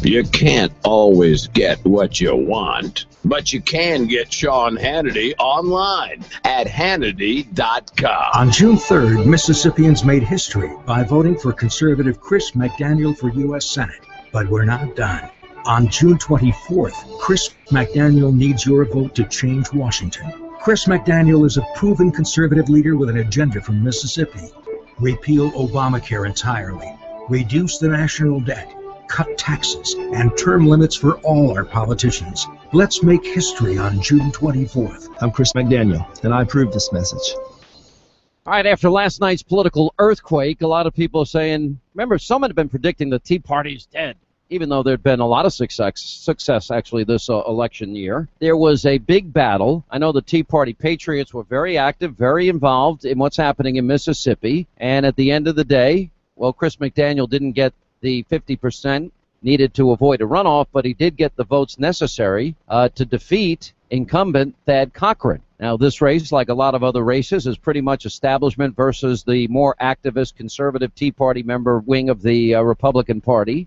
You can't always get what you want, but you can get Sean Hannity online at Hannity.com. On June 3rd, Mississippians made history by voting for conservative Chris McDaniel for U.S. Senate. But we're not done. On June 24th, Chris McDaniel needs your vote to change Washington. Chris McDaniel is a proven conservative leader with an agenda for Mississippi. Repeal Obamacare entirely, reduce the national debt, cut taxes, and term limits for all our politicians. Let's make history on June 24th. I'm Chris McDaniel, and I approve this message. All right, after last night's political earthquake, a lot of people are saying, remember, someone had been predicting the Tea Party's dead, even though there'd been a lot of success actually this election year. There was a big battle. I know the Tea Party patriots were very active, very involved in what's happening in Mississippi, and at the end of the day, well, Chris McDaniel didn't get the 50% needed to avoid a runoff, but he did get the votes necessary to defeat incumbent Thad Cochran. Now, this race, like a lot of other races, is pretty much establishment versus the more activist conservative Tea Party member wing of the Republican Party.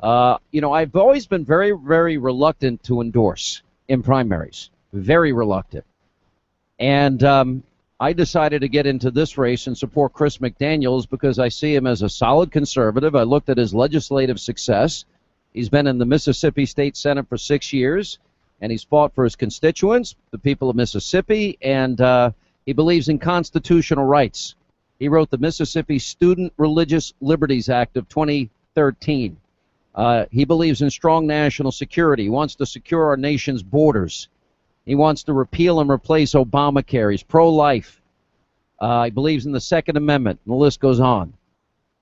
I've always been very, very reluctant to endorse in primaries. Very reluctant. And I decided to get into this race and support Chris McDaniels because I see him as a solid conservative. I looked at his legislative success. He's been in the Mississippi State Senate for 6 years, and he's fought for his constituents, the people of Mississippi, and he believes in constitutional rights. He wrote the Mississippi Student Religious Liberties Act of 2013. He believes in strong national security. He wants to secure our nation's borders. He wants to repeal and replace Obamacare. He's pro-life. He believes in the Second Amendment, and the list goes on.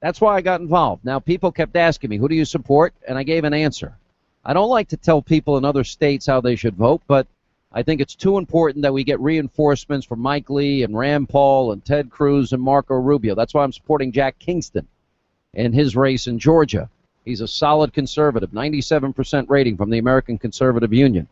That's why I got involved. Now, people kept asking me, who do you support? And I gave an answer. I don't like to tell people in other states how they should vote, but I think it's too important that we get reinforcements from Mike Lee and Rand Paul and Ted Cruz and Marco Rubio. That's why I'm supporting Jack Kingston in his race in Georgia. He's a solid conservative, 97% rating from the American Conservative Union.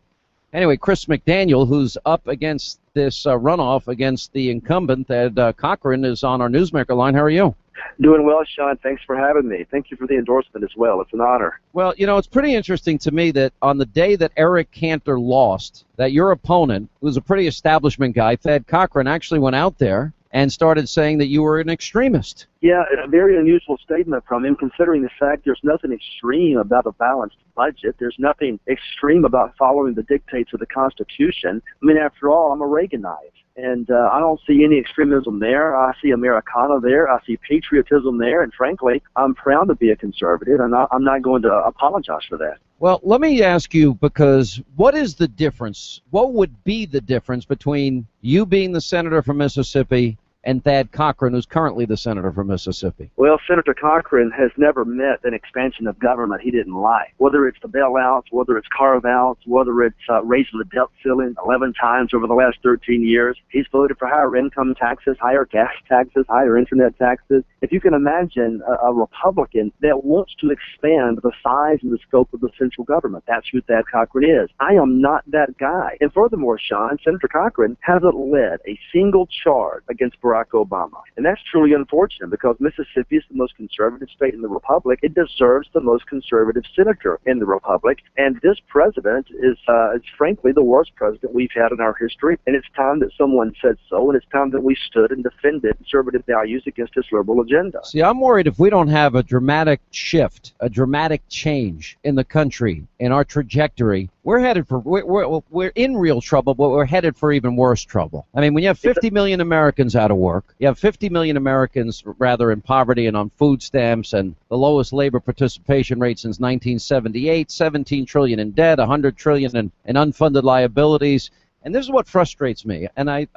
Anyway, Chris McDaniel, who's up against this runoff against the incumbent, Thad Cochran, is on our Newsmaker line. How are you? Doing well, Sean. Thanks for having me. Thank you for the endorsement as well. It's an honor. Well, it's pretty interesting to me that on the day that Eric Cantor lost, that your opponent, who's a pretty establishment guy, Thad Cochran, actually went out there and started saying that you were an extremist. Yeah, a very unusual statement from him, considering the fact there's nothing extreme about a balanced budget. There's nothing extreme about following the dictates of the Constitution. I mean, after all, I'm a Reaganite, and I don't see any extremism there. I see Americana there. I see patriotism there, and frankly, I'm proud to be a conservative, and I'm not going to apologize for that. Well, let me ask you, because what is the difference? What would be the difference between you being the senator from Mississippi and Thad Cochran, who's currently the senator from Mississippi? Well, Senator Cochran has never met an expansion of government he didn't like, whether it's the bailouts, whether it's carve-outs, whether it's raising the debt ceiling 11 times over the last 13 years. He's voted for higher income taxes, higher gas taxes, higher internet taxes. If you can imagine a Republican that wants to expand the size and the scope of the central government, that's who Thad Cochran is. I am not that guy. And furthermore, Sean, Senator Cochran hasn't led a single charge against Barack Obama. And that's truly unfortunate because Mississippi is the most conservative state in the Republic. It deserves the most conservative senator in the Republic. And this president is frankly the worst president we've had in our history. And it's time that someone said so. And it's time that we stood and defended conservative values against this liberal agenda. See, I'm worried if we don't have a dramatic shift, a dramatic change in the country, in our trajectory, we're in real trouble, but we're headed for even worse trouble. I mean, when you have 50 million Americans out of work, you have 50 million Americans rather in poverty and on food stamps and the lowest labor participation rate since 1978, 17 trillion in debt, 100 trillion in unfunded liabilities. And this is what frustrates me. And I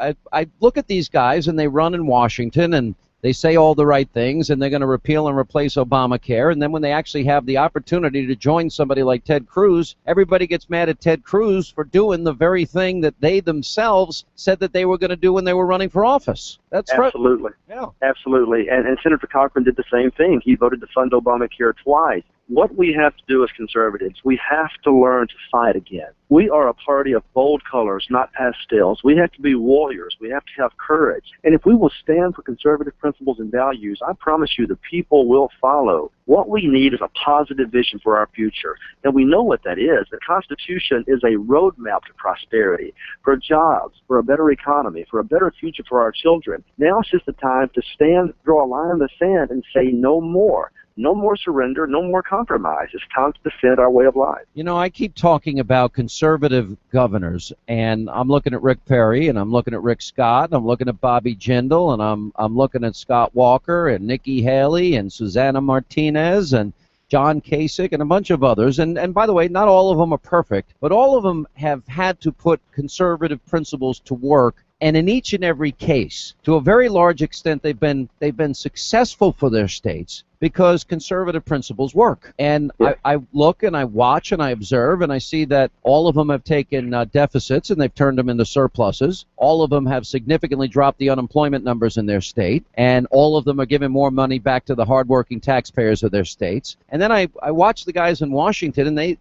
look at these guys, and they run in Washington, and they say all the right things, and they're going to repeal and replace Obamacare. And then when they actually have the opportunity to join somebody like Ted Cruz, everybody gets mad at Ted Cruz for doing the very thing that they themselves said that they were going to do when they were running for office. That's absolutely. Yeah. Absolutely. And Senator Cochran did the same thing. He voted to fund Obamacare twice. What we have to do as conservatives, we have to learn to fight again. We are a party of bold colors, not pastels. We have to be warriors. We have to have courage. And if we will stand for conservative principles and values, I promise you the people will follow. What we need is a positive vision for our future. And we know what that is. The Constitution is a roadmap to prosperity, for jobs, for a better economy, for a better future for our children. Now it's just the time to stand, draw a line in the sand, and say no more. No more surrender, no more compromise. It's time to defend our way of life. You know, I keep talking about conservative governors, and I'm looking at Rick Perry, and I'm looking at Rick Scott, and I'm looking at Bobby Jindal, and I'm looking at Scott Walker, and Nikki Haley, and Susana Martinez, and John Kasich, and a bunch of others. And by the way, not all of them are perfect, but all of them have had to put conservative principles to work. And in each and every case, to a very large extent, they've been successful for their states because conservative principles work. And yeah. I look and I watch and I observe and I see that all of them have taken deficits and they've turned them into surpluses. All of them have significantly dropped the unemployment numbers in their state, and all of them are giving more money back to the hardworking taxpayers of their states. And then I watch the guys in Washington, and they,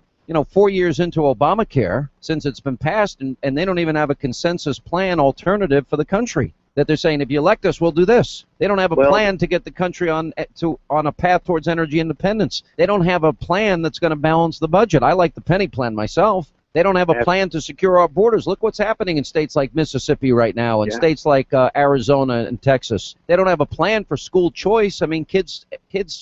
4 years into Obamacare, since it's been passed, and they don't even have a consensus plan alternative for the country. That they're saying, if you elect us, we'll do this. They don't have a plan to get the country on a path towards energy independence. They don't have a plan that's going to balance the budget. I like the penny plan myself. They don't have a plan to secure our borders. Look what's happening in states like Mississippi right now, and states like Arizona and Texas. They don't have a plan for school choice. I mean, kids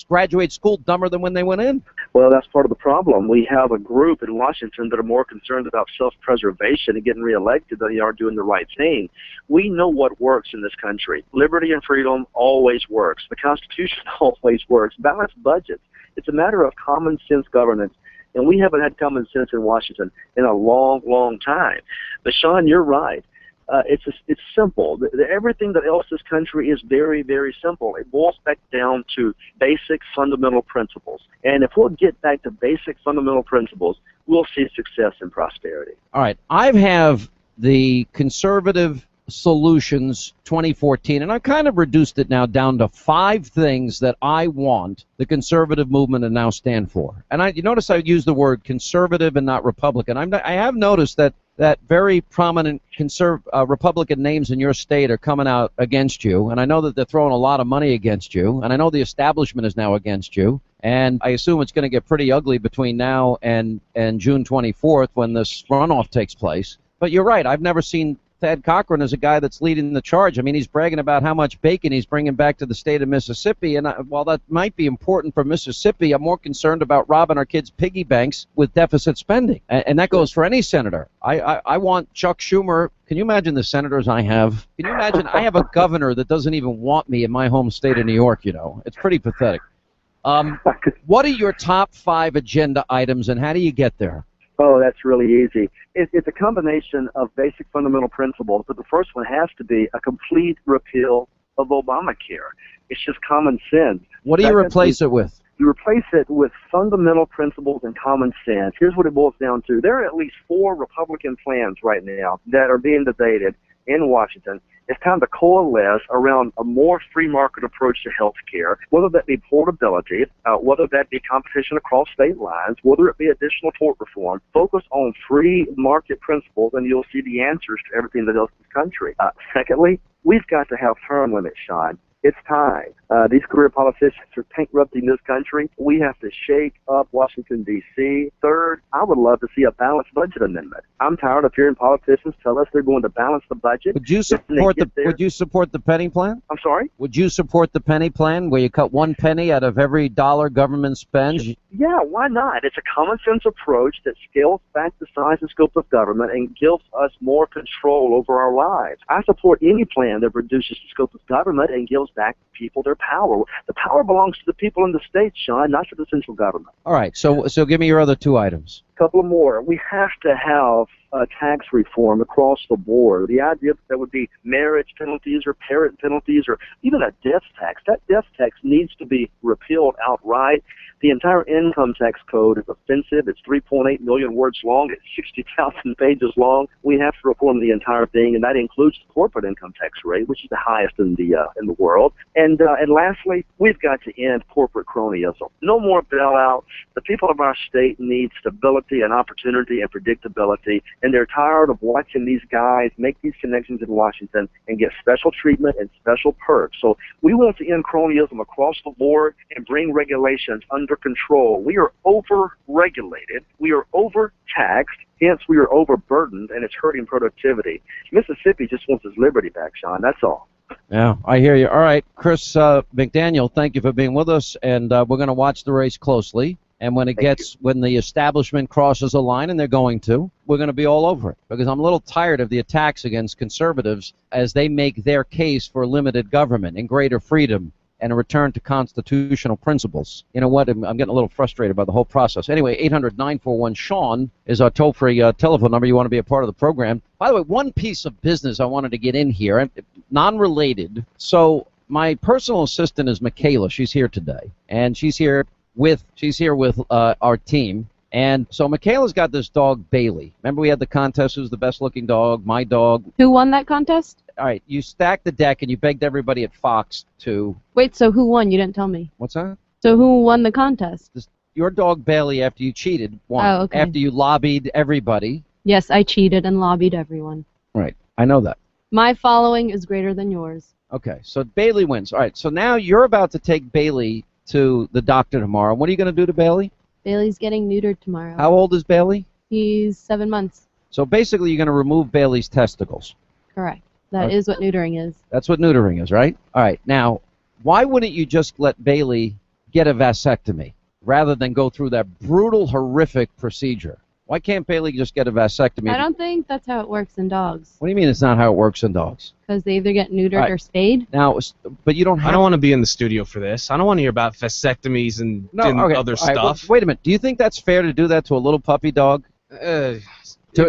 graduate school dumber than when they went in. Well, that's part of the problem. We have a group in Washington that are more concerned about self-preservation and getting reelected than they are doing the right thing. We know what works in this country. Liberty and freedom always works. The Constitution always works. Balanced budgets. It's a matter of common sense governance. And we haven't had common sense in Washington in a long, long time. But, Sean, you're right. It's simple. Everything that else this country is very, very simple. It boils back down to basic fundamental principles. And if we'll get back to basic fundamental principles, we'll see success and prosperity. All right. I have the Conservative Solutions 2014, and I kind of reduced it now down to 5 things that I want the conservative movement to now stand for. And you notice I use the word conservative and not Republican. I have noticed that very prominent Republican names in your state are coming out against you, and I know that they're throwing a lot of money against you, and I know the establishment is now against you, and I assume it's going to get pretty ugly between now and June 24th when this runoff takes place. But you're right, I've never seen Thad Cochran as a guy that's leading the charge. I mean, he's bragging about how much bacon he's bringing back to the state of Mississippi, and while that might be important for Mississippi, I'm more concerned about robbing our kids' piggy banks with deficit spending, and that goes for any senator. I want Chuck Schumer. Can you imagine the senators I have? Can you imagine I have a governor that doesn't even want me in my home state of New York, It's pretty pathetic. What are your top 5 agenda items, and how do you get there? Oh, that's really easy. It's a combination of basic fundamental principles, but the first one has to be a complete repeal of Obamacare. It's just common sense. What do you replace it with? You replace it with fundamental principles and common sense. Here's what it boils down to. There are at least 4 Republican plans right now that are being debated in Washington. It's time to coalesce around a more free market approach to health care, whether that be portability, whether that be competition across state lines, whether it be additional tort reform. Focus on free market principles, and you'll see the answers to everything that ails this country. Secondly, we've got to have term limits, Sean. It's time. These career politicians are bankrupting this country. We have to shake up Washington, D.C. Third, I would love to see a balanced budget amendment. I'm tired of hearing politicians tell us they're going to balance the budget. Would you support the penny plan? I'm sorry? Would you support the penny plan where you cut 1 penny out of every dollar government spends? Yeah, why not? It's a common sense approach that scales back the size and scope of government and gives us more control over our lives. I support any plan that reduces the scope of government and gives back to people their power. The power belongs to the people in the states, Sean, not to the central government. All right, so give me your other 2 items. couple more. We have to have tax reform across the board. The idea that there would be marriage penalties or parent penalties or even a death tax. That death tax needs to be repealed outright. The entire income tax code is offensive. It's 3.8 million words long. It's 60,000 pages long. We have to reform the entire thing, and that includes the corporate income tax rate, which is the highest in the world. And lastly, we've got to end corporate cronyism. No more bailouts. The people of our state need stability and opportunity and predictability, and they're tired of watching these guys make these connections in Washington and get special treatment and special perks. So we want to end cronyism across the board and bring regulations under control. We are over-regulated. We are over-taxed. Hence, we are overburdened, and it's hurting productivity. Mississippi just wants its liberty back, Sean. That's all. Yeah, I hear you. All right, Chris McDaniel, thank you for being with us, and we're going to watch the race closely. And when when the establishment crosses a line, and they're going to, we're going to be all over it. Because I'm a little tired of the attacks against conservatives as they make their case for limited government and greater freedom and a return to constitutional principles. You know what? I'm getting a little frustrated by the whole process. Anyway, 800-941-SEAN is our toll-free telephone number. You want to be a part of the program. By the way, one piece of business I wanted to get in here, non-related. So my personal assistant is Michaela. She's here today, and she's here with our team. And so Michaela's got this dog, Bailey. Remember we had the contest, who's the best-looking dog, my dog. Who won that contest? All right, you stacked the deck and you begged everybody at Fox to... Wait, so who won? You didn't tell me. What's that? So who won the contest? Your dog, Bailey, after you cheated, won. Oh, okay. After you lobbied everybody. Yes, I cheated and lobbied everyone. Right, I know that. My following is greater than yours. Okay, so Bailey wins. All right, so now you're about to take Bailey to the doctor tomorrow. What are you going to do to Bailey? Bailey's getting neutered tomorrow. How old is Bailey? He's 7 months. So basically you're going to remove Bailey's testicles. Correct. That is what neutering is. That's what neutering is, right? All right. Now, why wouldn't you just let Bailey get a vasectomy rather than go through that brutal, horrific procedure? Why can't Bailey just get a vasectomy? I don't think that's how it works in dogs. What do you mean it's not how it works in dogs? Because they either get neutered or spayed. Now, but you don't have... I don't want to be in the studio for this. I don't want to hear about vasectomies and other stuff. Well, wait a minute. Do you think that's fair to do that to a little puppy dog? To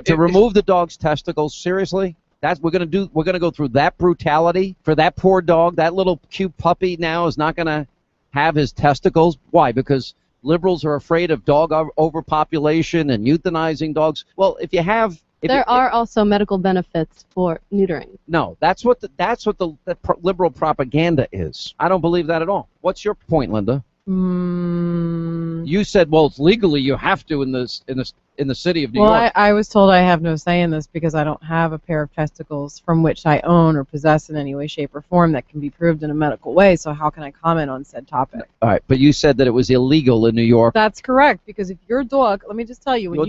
remove the dog's testicles? Seriously? We're gonna go through that brutality for that poor dog. That little cute puppy now is not gonna have his testicles. Why? Because liberals are afraid of dog overpopulation and euthanizing dogs. Well, if you have, there are also medical benefits for neutering. No, that's what the liberal propaganda is. I don't believe that at all. What's your point, Linda? You said, well, it's legally you have to in the city of New York. Well, I was told I have no say in this because I don't have a pair of testicles from which I own or possess in any way, shape, or form that can be proved in a medical way, so how can I comment on said topic? All right, but you said that it was illegal in New York. That's correct, because if your dog, let me just tell you, when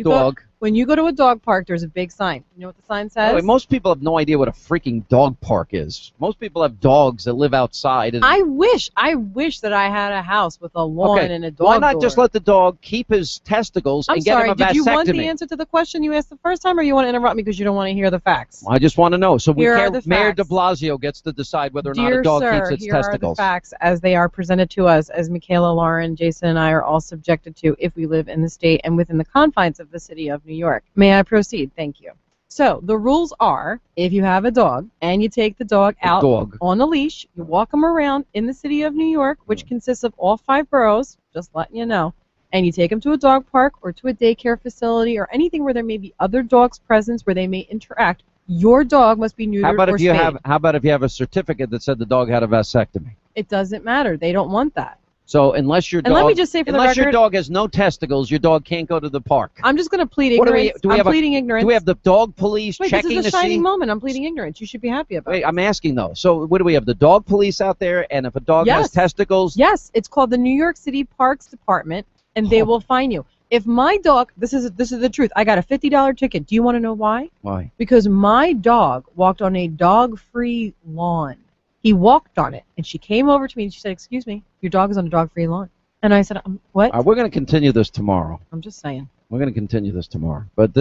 you go to a dog park, there's a big sign. You know what the sign says? Wait, most people have no idea what a freaking dog park is. Most people have dogs that live outside. And I wish that I had a house with a lawn and a dog Why not just let the dog keep his testicles and get him a vasectomy? Did you want the answer to the question you asked the first time, or you want to interrupt me because you don't want to hear the facts? I just want to know. So Mayor de Blasio gets to decide whether or not a dog keeps its testicles. Here are the facts as they are presented to us, as Michaela, Lauren, Jason, and I are all subjected to if we live in the state and within the confines of the city of New York. May I proceed? Thank you. So the rules are, if you have a dog and you take the dog out on a leash, you walk him around in the city of New York, which consists of all 5 boroughs, just letting you know, and you take him to a dog park or to a daycare facility or anything where there may be other dogs present where they may interact, your dog must be neutered or spayed. How about if you have a certificate that said the dog had a vasectomy? It doesn't matter. They don't want that. So unless your dog, let me just say for the record, your dog has no testicles, your dog can't go to the park. I'm just going to plead ignorance. I'm pleading ignorance. Do we have the dog police checking to see? This is a shining moment. I'm pleading ignorance. You should be happy about it. I'm asking though. So what do we have? The dog police out there, and if a dog has testicles? Yes, it's called the New York City Parks Department, and they will fine you. If my dog, this is the truth. I got a $50 ticket. Do you want to know why? Why? Because my dog walked on a dog-free lawn. He walked on it, and she came over to me and she said, "Excuse me, your dog is on a dog-free lawn." And I said, "What?" We're going to continue this tomorrow. I'm just saying. We're going to continue this tomorrow. But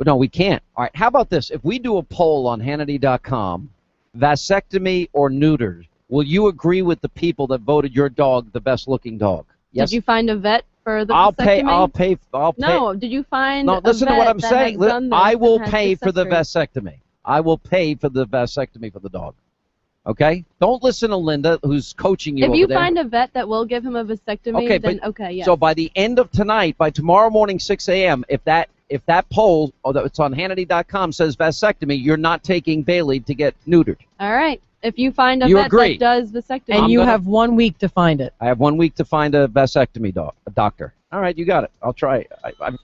no, we can't. All right, how about this? If we do a poll on Hannity.com, vasectomy or neutered, will you agree with the people that voted your dog the best-looking dog? Yes. Did you find a vet for the I'll vasectomy? pay. No, did you find No, a listen to vet what I'm that saying. has done this I will and has pay for the success vasectomy. I will pay for the vasectomy for the dog. Okay? Don't listen to Linda, who's coaching you If over you there. find a vet that will give him a vasectomy, Okay, then but- okay, yes. So by the end of tonight, by tomorrow morning 6 a.m., if that poll, or that it's on Hannity.com, says vasectomy, you're not taking Bailey to get neutered. All right. If you find a You vet agree. that does vasectomy. And you have 1 week to find it. I have 1 week to find a vasectomy doctor. All right, you got it. I'll try.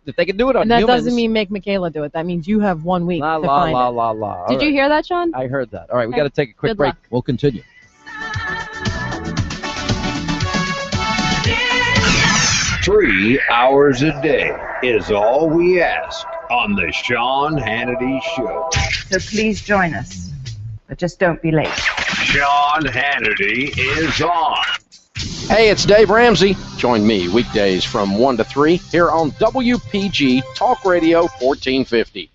If they can do it on And that humans. doesn't mean make Michaela do it. That means you have 1 week La to la find la it. la la. Did you hear that, Sean? I heard that. All right, we Okay. got to take a quick Good break. luck. We'll continue. 3 hours a day is all we ask on the Sean Hannity Show. So please join us. But just don't be late. Sean Hannity is on. Hey, it's Dave Ramsey. Join me weekdays from 1 to 3 here on WPG Talk Radio 1450.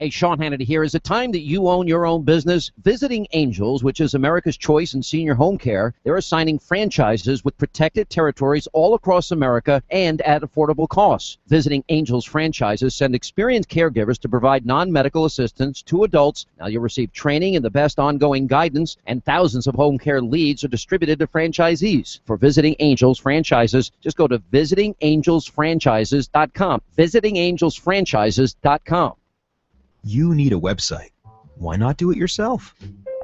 Hey, Sean Hannity here. Is it time that you own your own business? Visiting Angels, which is America's choice in senior home care, they're assigning franchises with protected territories all across America and at affordable costs. Visiting Angels franchises send experienced caregivers to provide non-medical assistance to adults. Now you'll receive training and the best ongoing guidance, and thousands of home care leads are distributed to franchisees. For Visiting Angels franchises, just go to visitingangelsfranchises.com. Visitingangelsfranchises.com. You need a website. Why not do it yourself?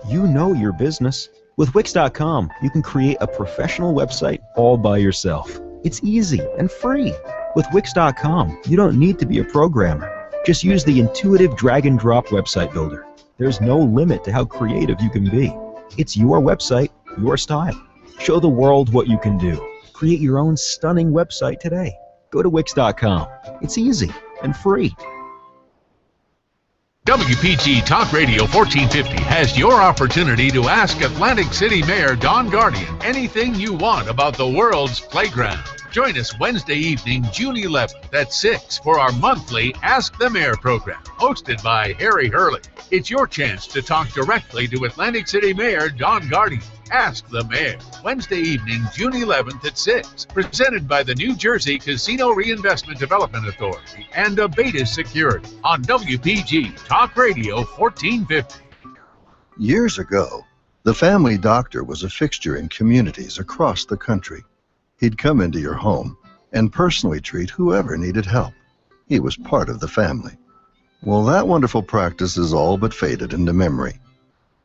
You know your business. With Wix.com, you can create a professional website all by yourself. It's easy and free. With Wix.com, you don't need to be a programmer. Just use the intuitive drag-and-drop website builder. There's no limit to how creative you can be. It's your website, your style. Show the world what you can do. Create your own stunning website today. Go to Wix.com. It's easy and free. WPG Talk Radio 1450 has your opportunity to ask Atlantic City Mayor Don Guardian anything you want about the world's playground. Join us Wednesday evening, June 11th at 6 for our monthly Ask the Mayor program, hosted by Harry Hurley. It's your chance to talk directly to Atlantic City Mayor Don Guardian. Ask the Mayor, Wednesday evening, June 11th at 6, presented by the New Jersey Casino Reinvestment Development Authority and Abatis Security on WPG Talk Radio 1450. Years ago, the family doctor was a fixture in communities across the country. He'd come into your home and personally treat whoever needed help. He was part of the family. Well, that wonderful practice is all but faded into memory.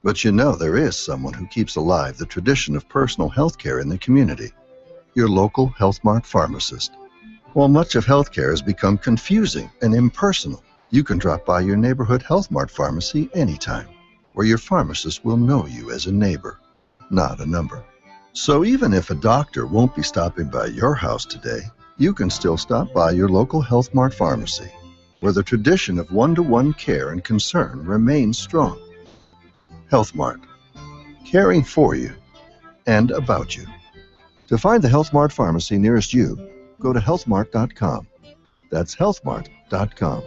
But you know there is someone who keeps alive the tradition of personal health care in the community. Your local Health Mart pharmacist. While much of healthcare has become confusing and impersonal, you can drop by your neighborhood Health Mart pharmacy anytime, where your pharmacist will know you as a neighbor, not a number. So even if a doctor won't be stopping by your house today, you can still stop by your local Health Mart pharmacy, where the tradition of one-to-one care and concern remains strong. Health Mart, caring for you and about you. To find the Health Mart pharmacy nearest you, go to healthmart.com. That's healthmart.com.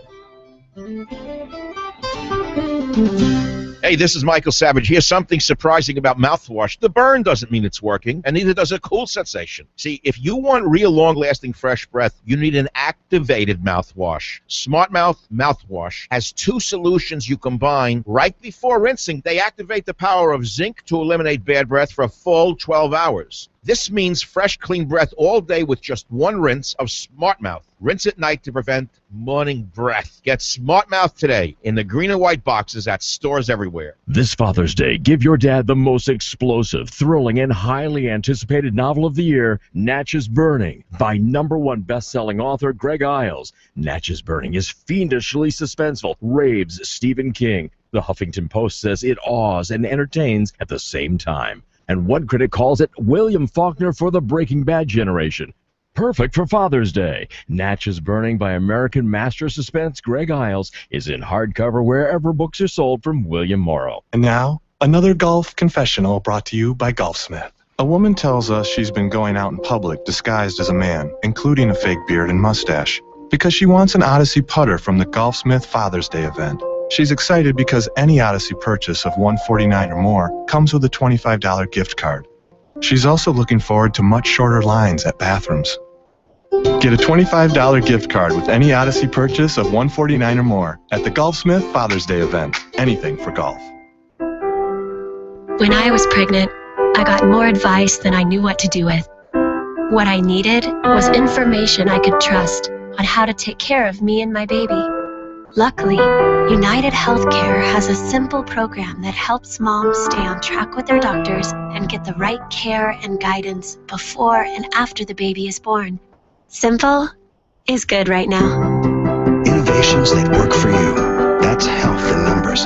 Hey, this is Michael Savage. Here's something surprising about mouthwash. The burn doesn't mean it's working, and neither does a cool sensation. See, if you want real long-lasting fresh breath, you need an activated mouthwash. Smart Mouth Mouthwash has 2 solutions you combine right before rinsing. They activate the power of zinc to eliminate bad breath for a full 12 hours. This means fresh, clean breath all day with just 1 rinse of Smart Mouth. Rinse at night to prevent morning breath. Get Smart Mouth today in the green and white boxes at stores everywhere. This Father's Day, give your dad the most explosive, thrilling, and highly anticipated novel of the year, Natchez Burning, by #1 best-selling author Greg Iles. Natchez Burning is fiendishly suspenseful, raves Stephen King. The Huffington Post says it awes and entertains at the same time. And one critic calls it William Faulkner for the Breaking Bad generation. Perfect for Father's Day. Natchez Burning by American master of suspense Greg Iles is in hardcover wherever books are sold from William Morrow. And now, another golf confessional brought to you by Golfsmith. A woman tells us she's been going out in public disguised as a man, including a fake beard and mustache, because she wants an Odyssey putter from the Golfsmith Father's Day event. She's excited because any Odyssey purchase of $149 or more comes with a $25 gift card. She's also looking forward to much shorter lines at bathrooms. Get a $25 gift card with any Odyssey purchase of $149 or more at the Golfsmith Father's Day event. Anything for golf. When I was pregnant, I got more advice than I knew what to do with. What I needed was information I could trust on how to take care of me and my baby. Luckily, United Healthcare has a simple program that helps moms stay on track with their doctors and get the right care and guidance before and after the baby is born. Simple is good right now. Innovations that work for you. That's health in numbers.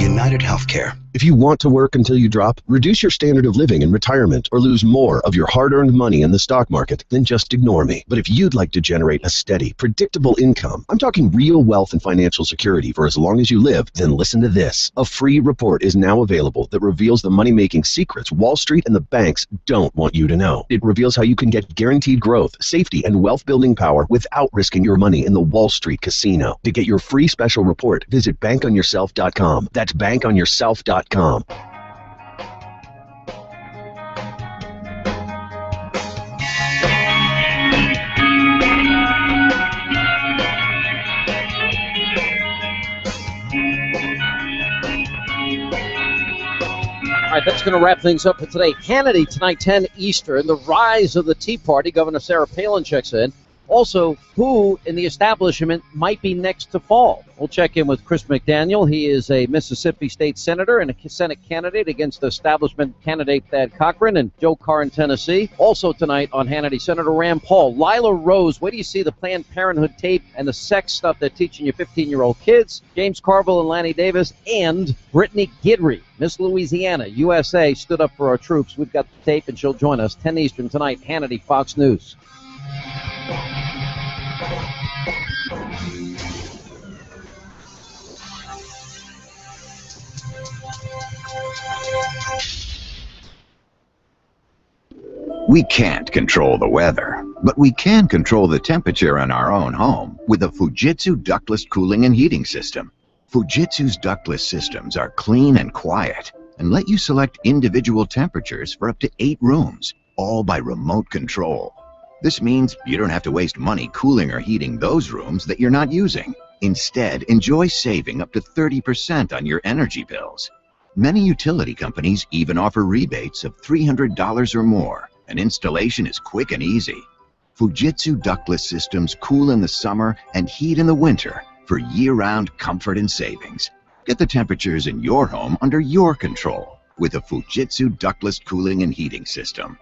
United Healthcare. If you want to work until you drop, reduce your standard of living in retirement, or lose more of your hard-earned money in the stock market, then just ignore me. But if you'd like to generate a steady, predictable income, I'm talking real wealth and financial security for as long as you live, then listen to this. A free report is now available that reveals the money-making secrets Wall Street and the banks don't want you to know. It reveals how you can get guaranteed growth, safety, and wealth-building power without risking your money in the Wall Street casino. To get your free special report, visit bankonyourself.com. That's bankonyourself.com. All right, that's going to wrap things up for today. Hannity tonight, 10 Eastern. The rise of the Tea Party. Governor Sarah Palin checks in. Also, who in the establishment might be next to fall? We'll check in with Chris McDaniel. He is a Mississippi State Senator and a Senate candidate against the establishment candidate Thad Cochran and Joe Carr in Tennessee. Also tonight on Hannity, Senator Rand Paul. Lila Rose, where do you see the Planned Parenthood tape and the sex stuff they're teaching your 15-year-old kids? James Carville and Lanny Davis and Brittany Guidry. Miss Louisiana, USA, stood up for our troops. We've got the tape, and she'll join us 10 Eastern tonight. Hannity, Fox News. We can't control the weather, but we can control the temperature in our own home with a Fujitsu ductless cooling and heating system. Fujitsu's ductless systems are clean and quiet and let you select individual temperatures for up to 8 rooms, all by remote control. This means you don't have to waste money cooling or heating those rooms that you're not using. Instead, enjoy saving up to 30% on your energy bills. Many utility companies even offer rebates of $300 or more, and installation is quick and easy. Fujitsu ductless systems cool in the summer and heat in the winter for year-round comfort and savings. Get the temperatures in your home under your control with a Fujitsu ductless cooling and heating system.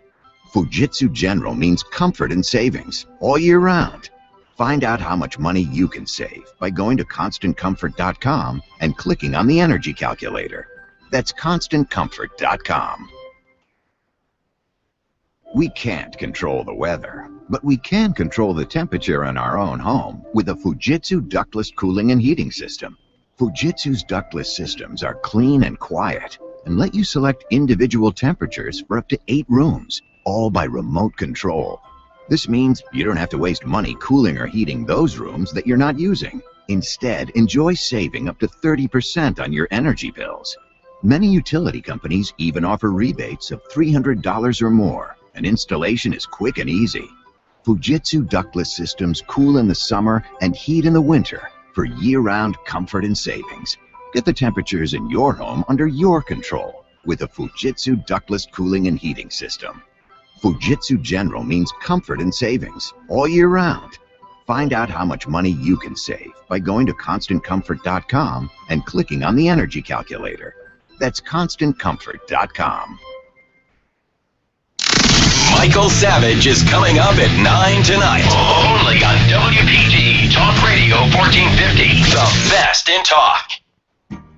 Fujitsu General means comfort and savings all year round. Find out how much money you can save by going to ConstantComfort.com and clicking on the energy calculator. That's ConstantComfort.com. We can't control the weather, but we can control the temperature in our own home with a Fujitsu ductless cooling and heating system. Fujitsu's ductless systems are clean and quiet and let you select individual temperatures for up to 8 rooms, all by remote control. This means you don't have to waste money cooling or heating those rooms that you're not using. Instead, enjoy saving up to 30% on your energy bills. Many utility companies even offer rebates of $300 or more, and installation is quick and easy. Fujitsu ductless systems cool in the summer and heat in the winter for year-round comfort and savings. Get the temperatures in your home under your control with a Fujitsu ductless cooling and heating system. Fujitsu General means comfort and savings all year round. Find out how much money you can save by going to ConstantComfort.com and clicking on the energy calculator. That's ConstantComfort.com. Michael Savage is coming up at 9 tonight. Only on WPG Talk Radio 1450. The best in talk.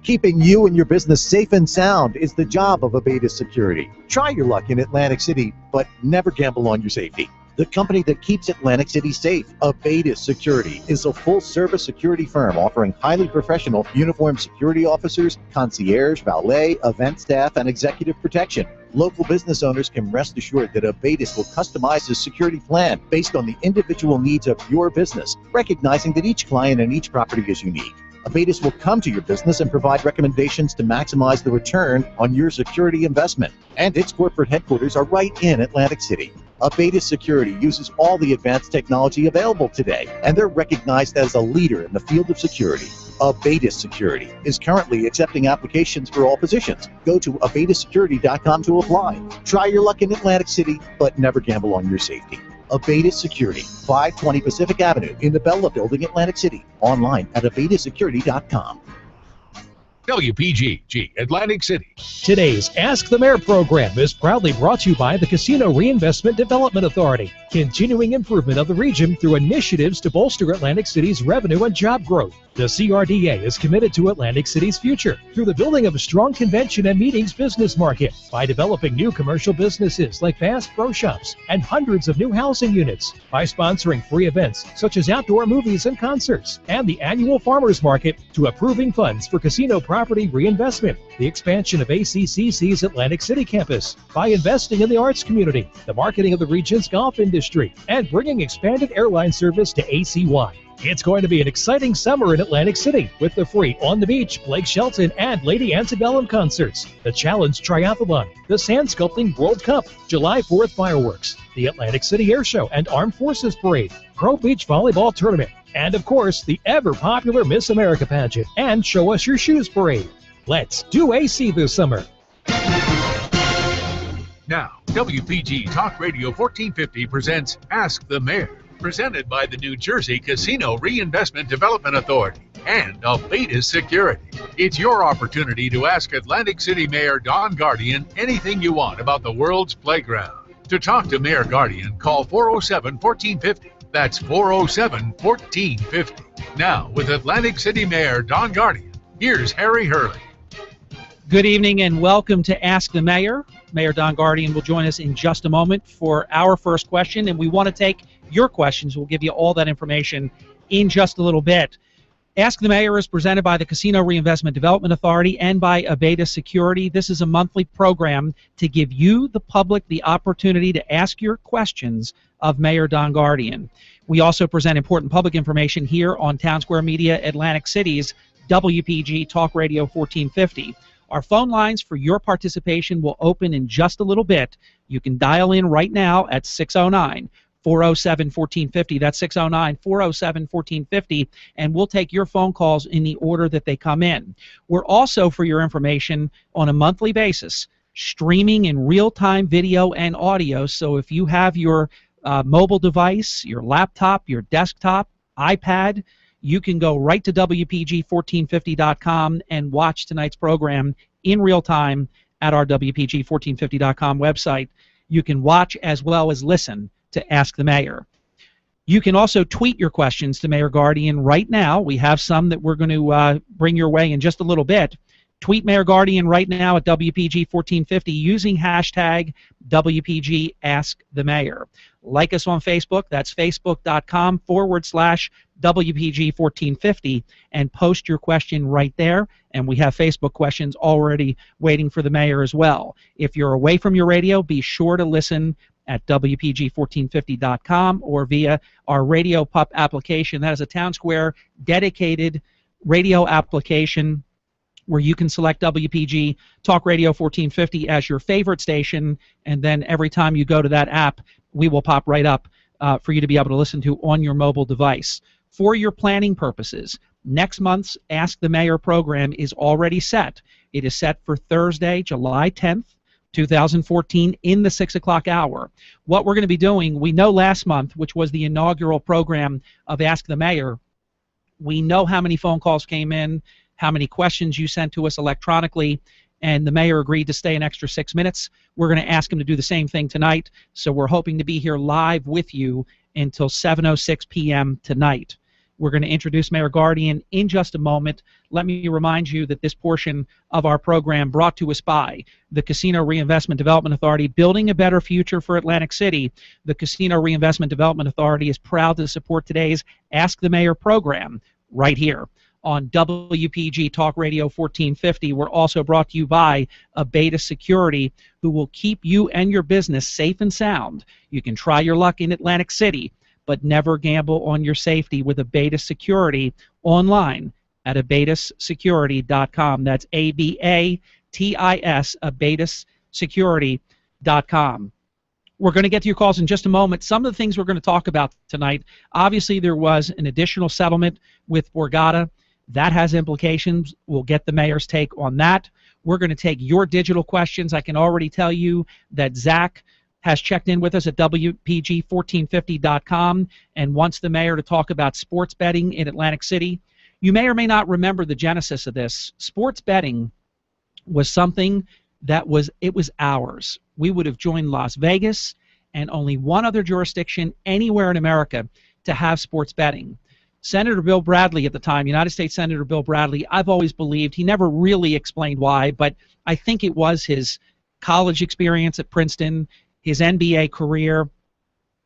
Keeping you and your business safe and sound is the job of Abatis Security. Try your luck in Atlantic City, but never gamble on your safety. The company that keeps Atlantic City safe, Abatis Security, is a full-service security firm offering highly professional uniformed security officers, concierge, valet, event staff, and executive protection. Local business owners can rest assured that Abatis will customize a security plan based on the individual needs of your business, recognizing that each client and each property is unique. Abetis will come to your business and provide recommendations to maximize the return on your security investment. And its corporate headquarters are right in Atlantic City. Abetis Security uses all the advanced technology available today, and they're recognized as a leader in the field of security. Abetis Security is currently accepting applications for all positions. Go to abetissecurity.com to apply. Try your luck in Atlantic City, but never gamble on your safety. Abetis Security, 520 Pacific Avenue in the Bella Building, Atlantic City. Online at abetissecurity.com. WPG Atlantic City. Today's Ask the Mayor program is proudly brought to you by the Casino Reinvestment Development Authority, continuing improvement of the region through initiatives to bolster Atlantic City's revenue and job growth. The CRDA is committed to Atlantic City's future through the building of a strong convention and meetings business market by developing new commercial businesses like Bass Pro Shops and hundreds of new housing units, by sponsoring free events such as outdoor movies and concerts, and the annual farmers market, to approving funds for casino property reinvestment, the expansion of ACCC's Atlantic City campus, by investing in the arts community, the marketing of the region's golf industry, and bringing expanded airline service to ACY. It's going to be an exciting summer in Atlantic City with the free On the Beach, Blake Shelton, and Lady Antebellum concerts, the Challenge Triathlon, the Sand Sculpting World Cup, July 4th fireworks, the Atlantic City Air Show and Armed Forces Parade, Pro Beach Volleyball Tournament, and of course, the ever-popular Miss America pageant and Show Us Your Shoes Parade. Let's do AC this summer. Now, WPG Talk Radio 1450 presents Ask the Mayor, presented by the New Jersey Casino Reinvestment Development Authority and Abetis Security. It's your opportunity to ask Atlantic City Mayor Don Guardian anything you want about the world's playground. To talk to Mayor Guardian, call 407-1450. That's 407-1450. Now, with Atlantic City Mayor Don Guardian, here's Harry Hurley. Good evening and welcome to Ask the Mayor. Mayor Don Guardian will join us in just a moment for our first question, and we want to take your questions. We'll give you all that information in just a little bit. Ask the Mayor is presented by the Casino Reinvestment Development Authority and by Abetis Security. This is a monthly program to give you, the public, the opportunity to ask your questions of Mayor Don Guardian. We also present important public information here on Town Square Media Atlantic City's WPG Talk Radio 1450. Our phone lines for your participation will open in just a little bit. You can dial in right now at 609-407-1450. That's 609-407-1450, and we'll take your phone calls in the order that they come in. We're also, for your information, on a monthly basis, streaming in real-time video and audio. So if you have your mobile device, your laptop, your desktop, iPad, you can go right to WPG1450.com and watch tonight's program in real time at our WPG1450.com website. You can watch as well as listen to Ask the Mayor. You can also tweet your questions to Mayor Guardian right now. We have some that we're going to bring your way in just a little bit. Tweet Mayor Guardian right now at WPG1450 using hashtag WPGAskTheMayor. Like us on Facebook. That's facebook.com/WPG1450, and post your question right there. And we have Facebook questions already waiting for the mayor as well. If you're away from your radio, be sure to listen at WPG1450.com or via our Radio Pup application. That is a Town Square dedicated radio application where you can select WPG Talk Radio 1450 as your favorite station, and then every time you go to that app, we will pop right up for you to be able to listen to on your mobile device. For your planning purposes, next month's Ask the Mayor program is already set. It is set for Thursday, July 10th, 2014 in the 6 o'clock hour. What we're going to be doing, we know last month, which was the inaugural program of Ask the Mayor, we know how many phone calls came in, how many questions you sent to us electronically, and the mayor agreed to stay an extra 6 minutes. We're going to ask him to do the same thing tonight, so we're hoping to be here live with you until 7:06 p.m. tonight. We're going to introduce Mayor Guardian in just a moment. Let me remind you that this portion of our program brought to us by the Casino Reinvestment Development Authority, building a better future for Atlantic City. The Casino Reinvestment Development Authority is proud to support today's Ask the Mayor program right here on WPG Talk Radio 1450. We're also brought to you by Abetis Security, who will keep you and your business safe and sound. You can try your luck in Atlantic City, but never gamble on your safety with Abetis Security online at abatussecurity.com. That's ABATIS, abatussecurity.com. We're going to get to your calls in just a moment. Some of the things we're going to talk about tonight, obviously there was an additional settlement with Borgata. That has implications. We'll get the mayor's take on that. We're going to take your digital questions. I can already tell you that Zach has checked in with us at WPG1450.com and wants the mayor to talk about sports betting in Atlantic City. You may or may not remember the genesis of this. Sports betting was something that was ours. We would have joined Las Vegas and only one other jurisdiction anywhere in America to have sports betting. Senator Bill Bradley at the time, United States Senator Bill Bradley, I've always believed, he never really explained why, but I think it was his college experience at Princeton, his NBA career,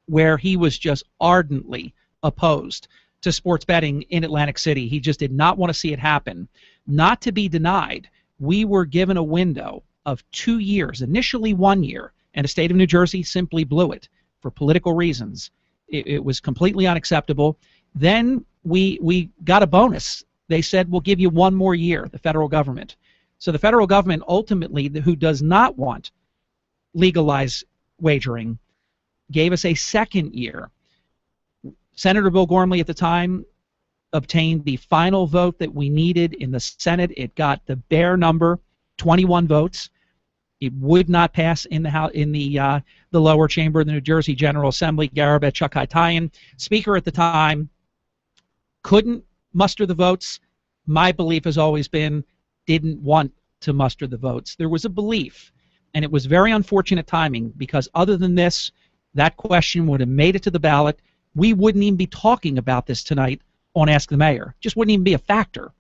where he was just ardently opposed to sports betting in Atlantic City. He just did not want to see it happen. Not to be denied, we were given a window of 2 years, initially 1 year, and the state of New Jersey simply blew it for political reasons. It was completely unacceptable. Then we got a bonus. They said, we'll give you 1 more year, the federal government. So the federal government ultimately, who does not want legalized wagering, gave us a 2nd year. Senator Bill Gormley at the time obtained the final vote that we needed in the Senate. It got the bare number, 21 votes. It would not pass in the House, in the lower chamber of the New Jersey General Assembly. Garabet Chukhaitayan, Speaker at the time, couldn't muster the votes. My belief has always been didn't want to muster the votes. There was a belief, and it was very unfortunate timing, because other than this, that question would have made it to the ballot. We wouldn't even be talking about this tonight on Ask the Mayor. Just wouldn't even be a factor.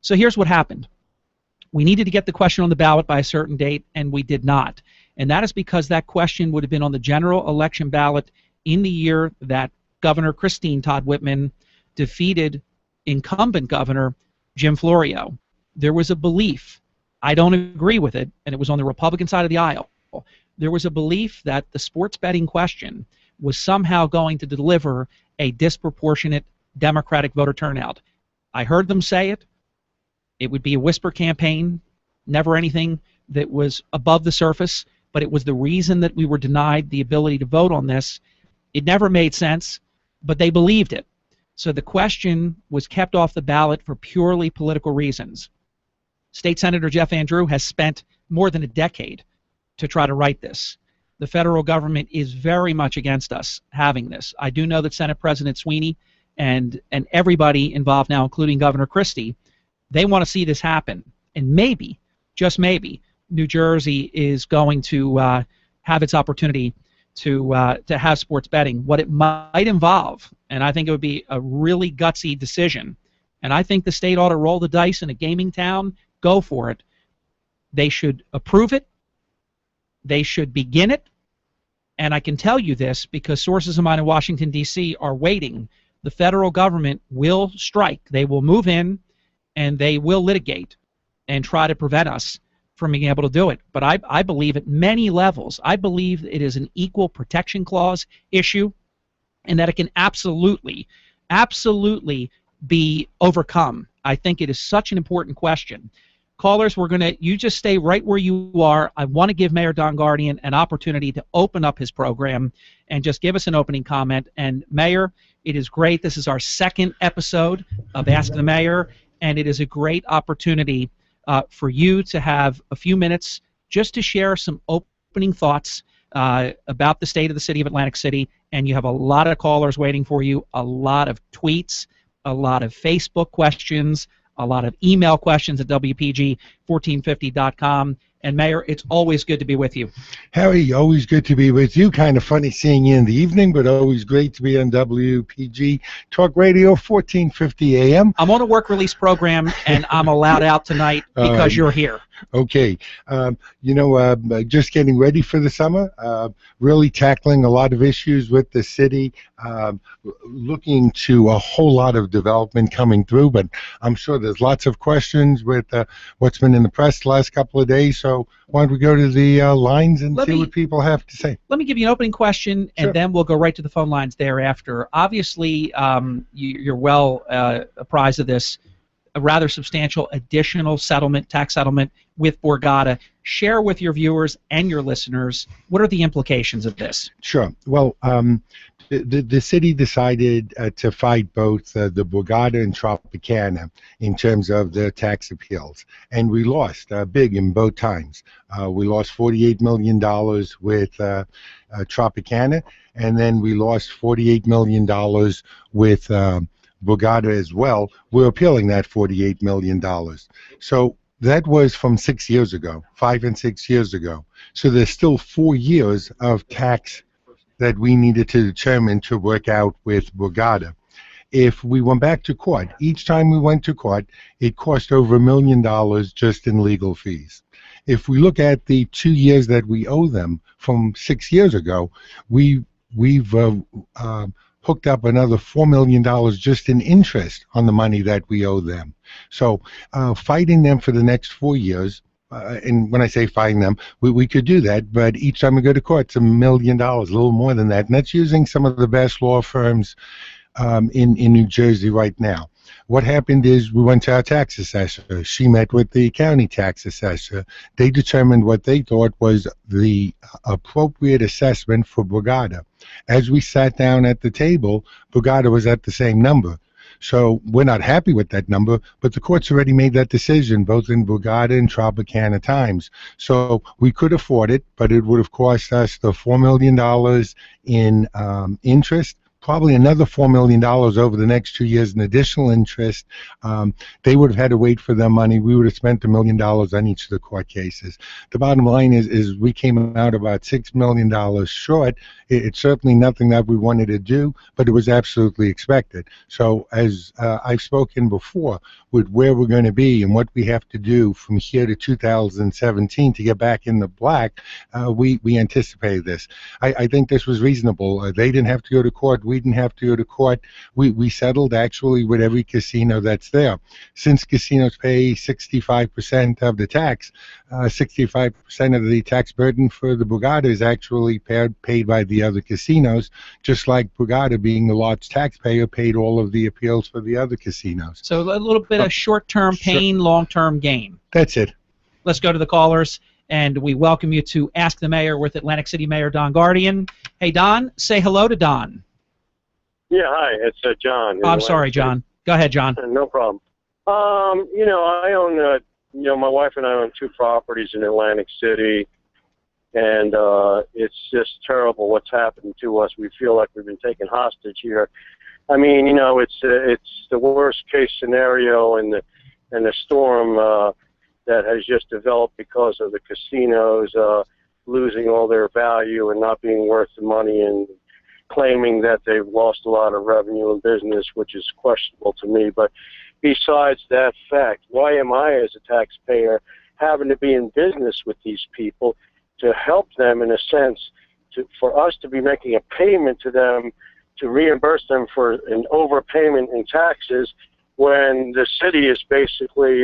So here's what happened. We needed to get the question on the ballot by a certain date, and we did not. And that is because that question would have been on the general election ballot in the year that Governor Christine Todd Whitman defeated incumbent Governor Jim Florio. There was a belief, I don't agree with it, and it was on the Republican side of the aisle. There was a belief that the sports betting question was somehow going to deliver a disproportionate Democratic voter turnout. I heard them say it. It would be a whisper campaign, never anything that was above the surface, but it was the reason that we were denied the ability to vote on this. It never made sense, but they believed it. So the question was kept off the ballot for purely political reasons. State Senator Jeff Andrew has spent more than a decade to try to write this. The federal government is very much against us having this. I do know that Senate President Sweeney and everybody involved now, including Governor Christie, they want to see this happen. And maybe, just maybe, New Jersey is going to have its opportunity to have sports betting. What it might involve, and I think it would be a really gutsy decision, and I think the state ought to roll the dice in a gaming town, go for it. They should approve it. They should begin it. And I can tell you this because sources of mine in Washington, D.C. are waiting. The federal government will strike. They will move in, and they will litigate and try to prevent us from being able to do it. But I believe at many levels, I believe it is an equal protection clause issue, and that it can absolutely, absolutely be overcome. I think it is such an important question. Callers, you just stay right where you are. I want to give Mayor Don Guardian an opportunity to open up his program and just give us an opening comment. And Mayor, it is great. This is our 2nd episode of Ask the Mayor, and it is a great opportunity for you to have a few minutes just to share some opening thoughts about the state of the city of Atlantic City. And you have a lot of callers waiting for you, a lot of tweets, a lot of Facebook questions, a lot of email questions at WPG1450.com. And Mayor, it's always good to be with you. Harry, always good to be with you. Kind of funny seeing you in the evening, but always great to be on WPG Talk Radio, 1450 AM. I'm on a work release program, and I'm allowed out tonight because you're here. Okay. Just getting ready for the summer, really tackling a lot of issues with the city, looking to a whole lot of development coming through, but I'm sure there's lots of questions with what's been in the press the last couple of days, so why don't we go to the lines and see what people have to say. Let me give you an opening question, and Sure. then we'll go right to the phone lines thereafter. Obviously, you're well apprised of this. a rather substantial additional settlement, tax settlement with Borgata. Share with your viewers and your listeners, what are the implications of this? Sure. Well, the city decided to fight both the Borgata and Tropicana in terms of the tax appeals, and we lost big in both times. We lost $48 million with Tropicana, and then we lost $48 million with Borgata as well. We're appealing that $48 million. So that was from 6 years ago, 5 and 6 years ago. So there's still 4 years of tax that we needed to determine to work out with Borgata. If we went back to court, each time we went to court, it cost over $1 million just in legal fees. If we look at the 2 years that we owe them from 6 years ago, we've hooked up another $4 million just in interest on the money that we owe them. So fighting them for the next 4 years, and when I say fighting them, we could do that, but each time we go to court, it's $1 million, a little more than that, and that's using some of the best law firms in New Jersey right now. What happened is we went to our tax assessor. She met with the county tax assessor. They determined what they thought was the appropriate assessment for Borgata. As we sat down at the table, Borgata was at the same number. So we're not happy with that number, but the court's already made that decision, both in Borgata and Tropicana times. So we could afford it, but it would have cost us the $4 million in interest, probably another $4 million over the next 2 years in additional interest. They would have had to wait for their money. We would have spent $1 million on each of the court cases. The bottom line is we came out about $6 million short. It's certainly nothing that we wanted to do, but it was absolutely expected. So as I've spoken before, with where we're going to be and what we have to do from here to 2017 to get back in the black, we anticipated this. I think this was reasonable. They didn't have to go to court. We didn't have to go to court. We settled actually with every casino that's there. Since casinos pay 65% of the tax, 65% of the tax burden for the Borgata is actually paid by the other casinos, just like Borgata, being the large taxpayer, paid all of the appeals for the other casinos. So a little bit of short-term pain, long-term gain. That's it. Let's go to the callers, and we welcome you to Ask the Mayor with Atlantic City Mayor Don Guardian. Hey, Don, say hello to Don. Yeah, hi, it's John. I'm sorry, John. Go ahead, John. No problem. I own, my wife and I own 2 properties in Atlantic City, and it's just terrible what's happened to us. We feel like we've been taken hostage here. I mean, it's the worst case scenario in the storm that has just developed because of the casinos losing all their value and not being worth the money, and claiming that they've lost a lot of revenue and business, which is questionable to me. But besides that fact, why am I, as a taxpayer, having to be in business with these people to help them, in a sense, for us to be making a payment to them to reimburse them for an overpayment in taxes, when the city has basically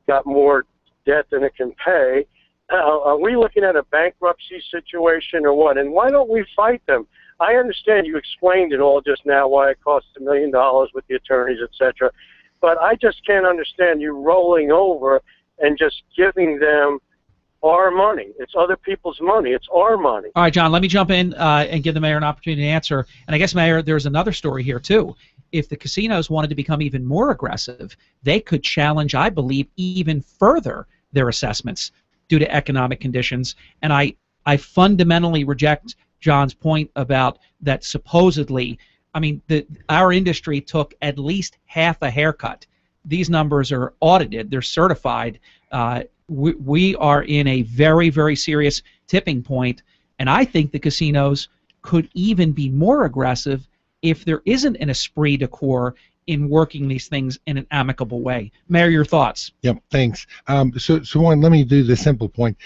got more debt than it can pay? Are we looking at a bankruptcy situation or what? And why don't we fight them? I understand you explained it all just now, why it costs $1 million with the attorneys, etc. But I just can't understand you rolling over and just giving them our money. It's other people's money. It's our money. All right, John, let me jump in and give the mayor an opportunity to answer. And I guess, Mayor, there's another story here, too. If the casinos wanted to become even more aggressive, they could challenge, I believe, even further their assessments due to economic conditions. And I fundamentally reject John's point about that supposedly, I mean, our industry took at least half a haircut. These numbers are audited. They're certified. We are in a very, very serious tipping point, and I think the casinos could even be more aggressive if there isn't an esprit de corps in working these things in an amicable way. Mayor, your thoughts? Yep, thanks. So one, let me do the simple point.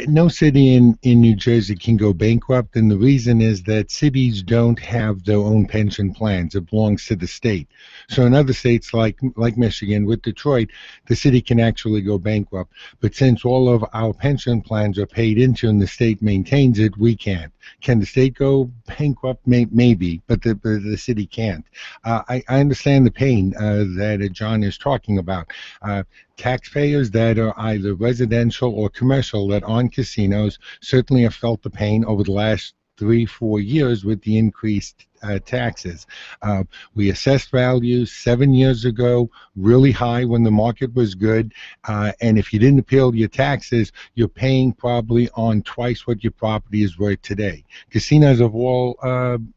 No city in New Jersey can go bankrupt, and the reason is that cities don't have their own pension plans. It belongs to the state. So in other states like Michigan, with Detroit, the city can actually go bankrupt. But since all of our pension plans are paid into and the state maintains it, we can't. Can the state go bankrupt? Maybe, but the city can't. I understand understand the pain that John is talking about. Taxpayers that are either residential or commercial that aren't casinos certainly have felt the pain over the last 3-4 years with the increased taxes. We assessed values 7 years ago really high when the market was good, and if you didn't appeal your taxes, you're paying probably on twice what your property is worth today. Casinos have all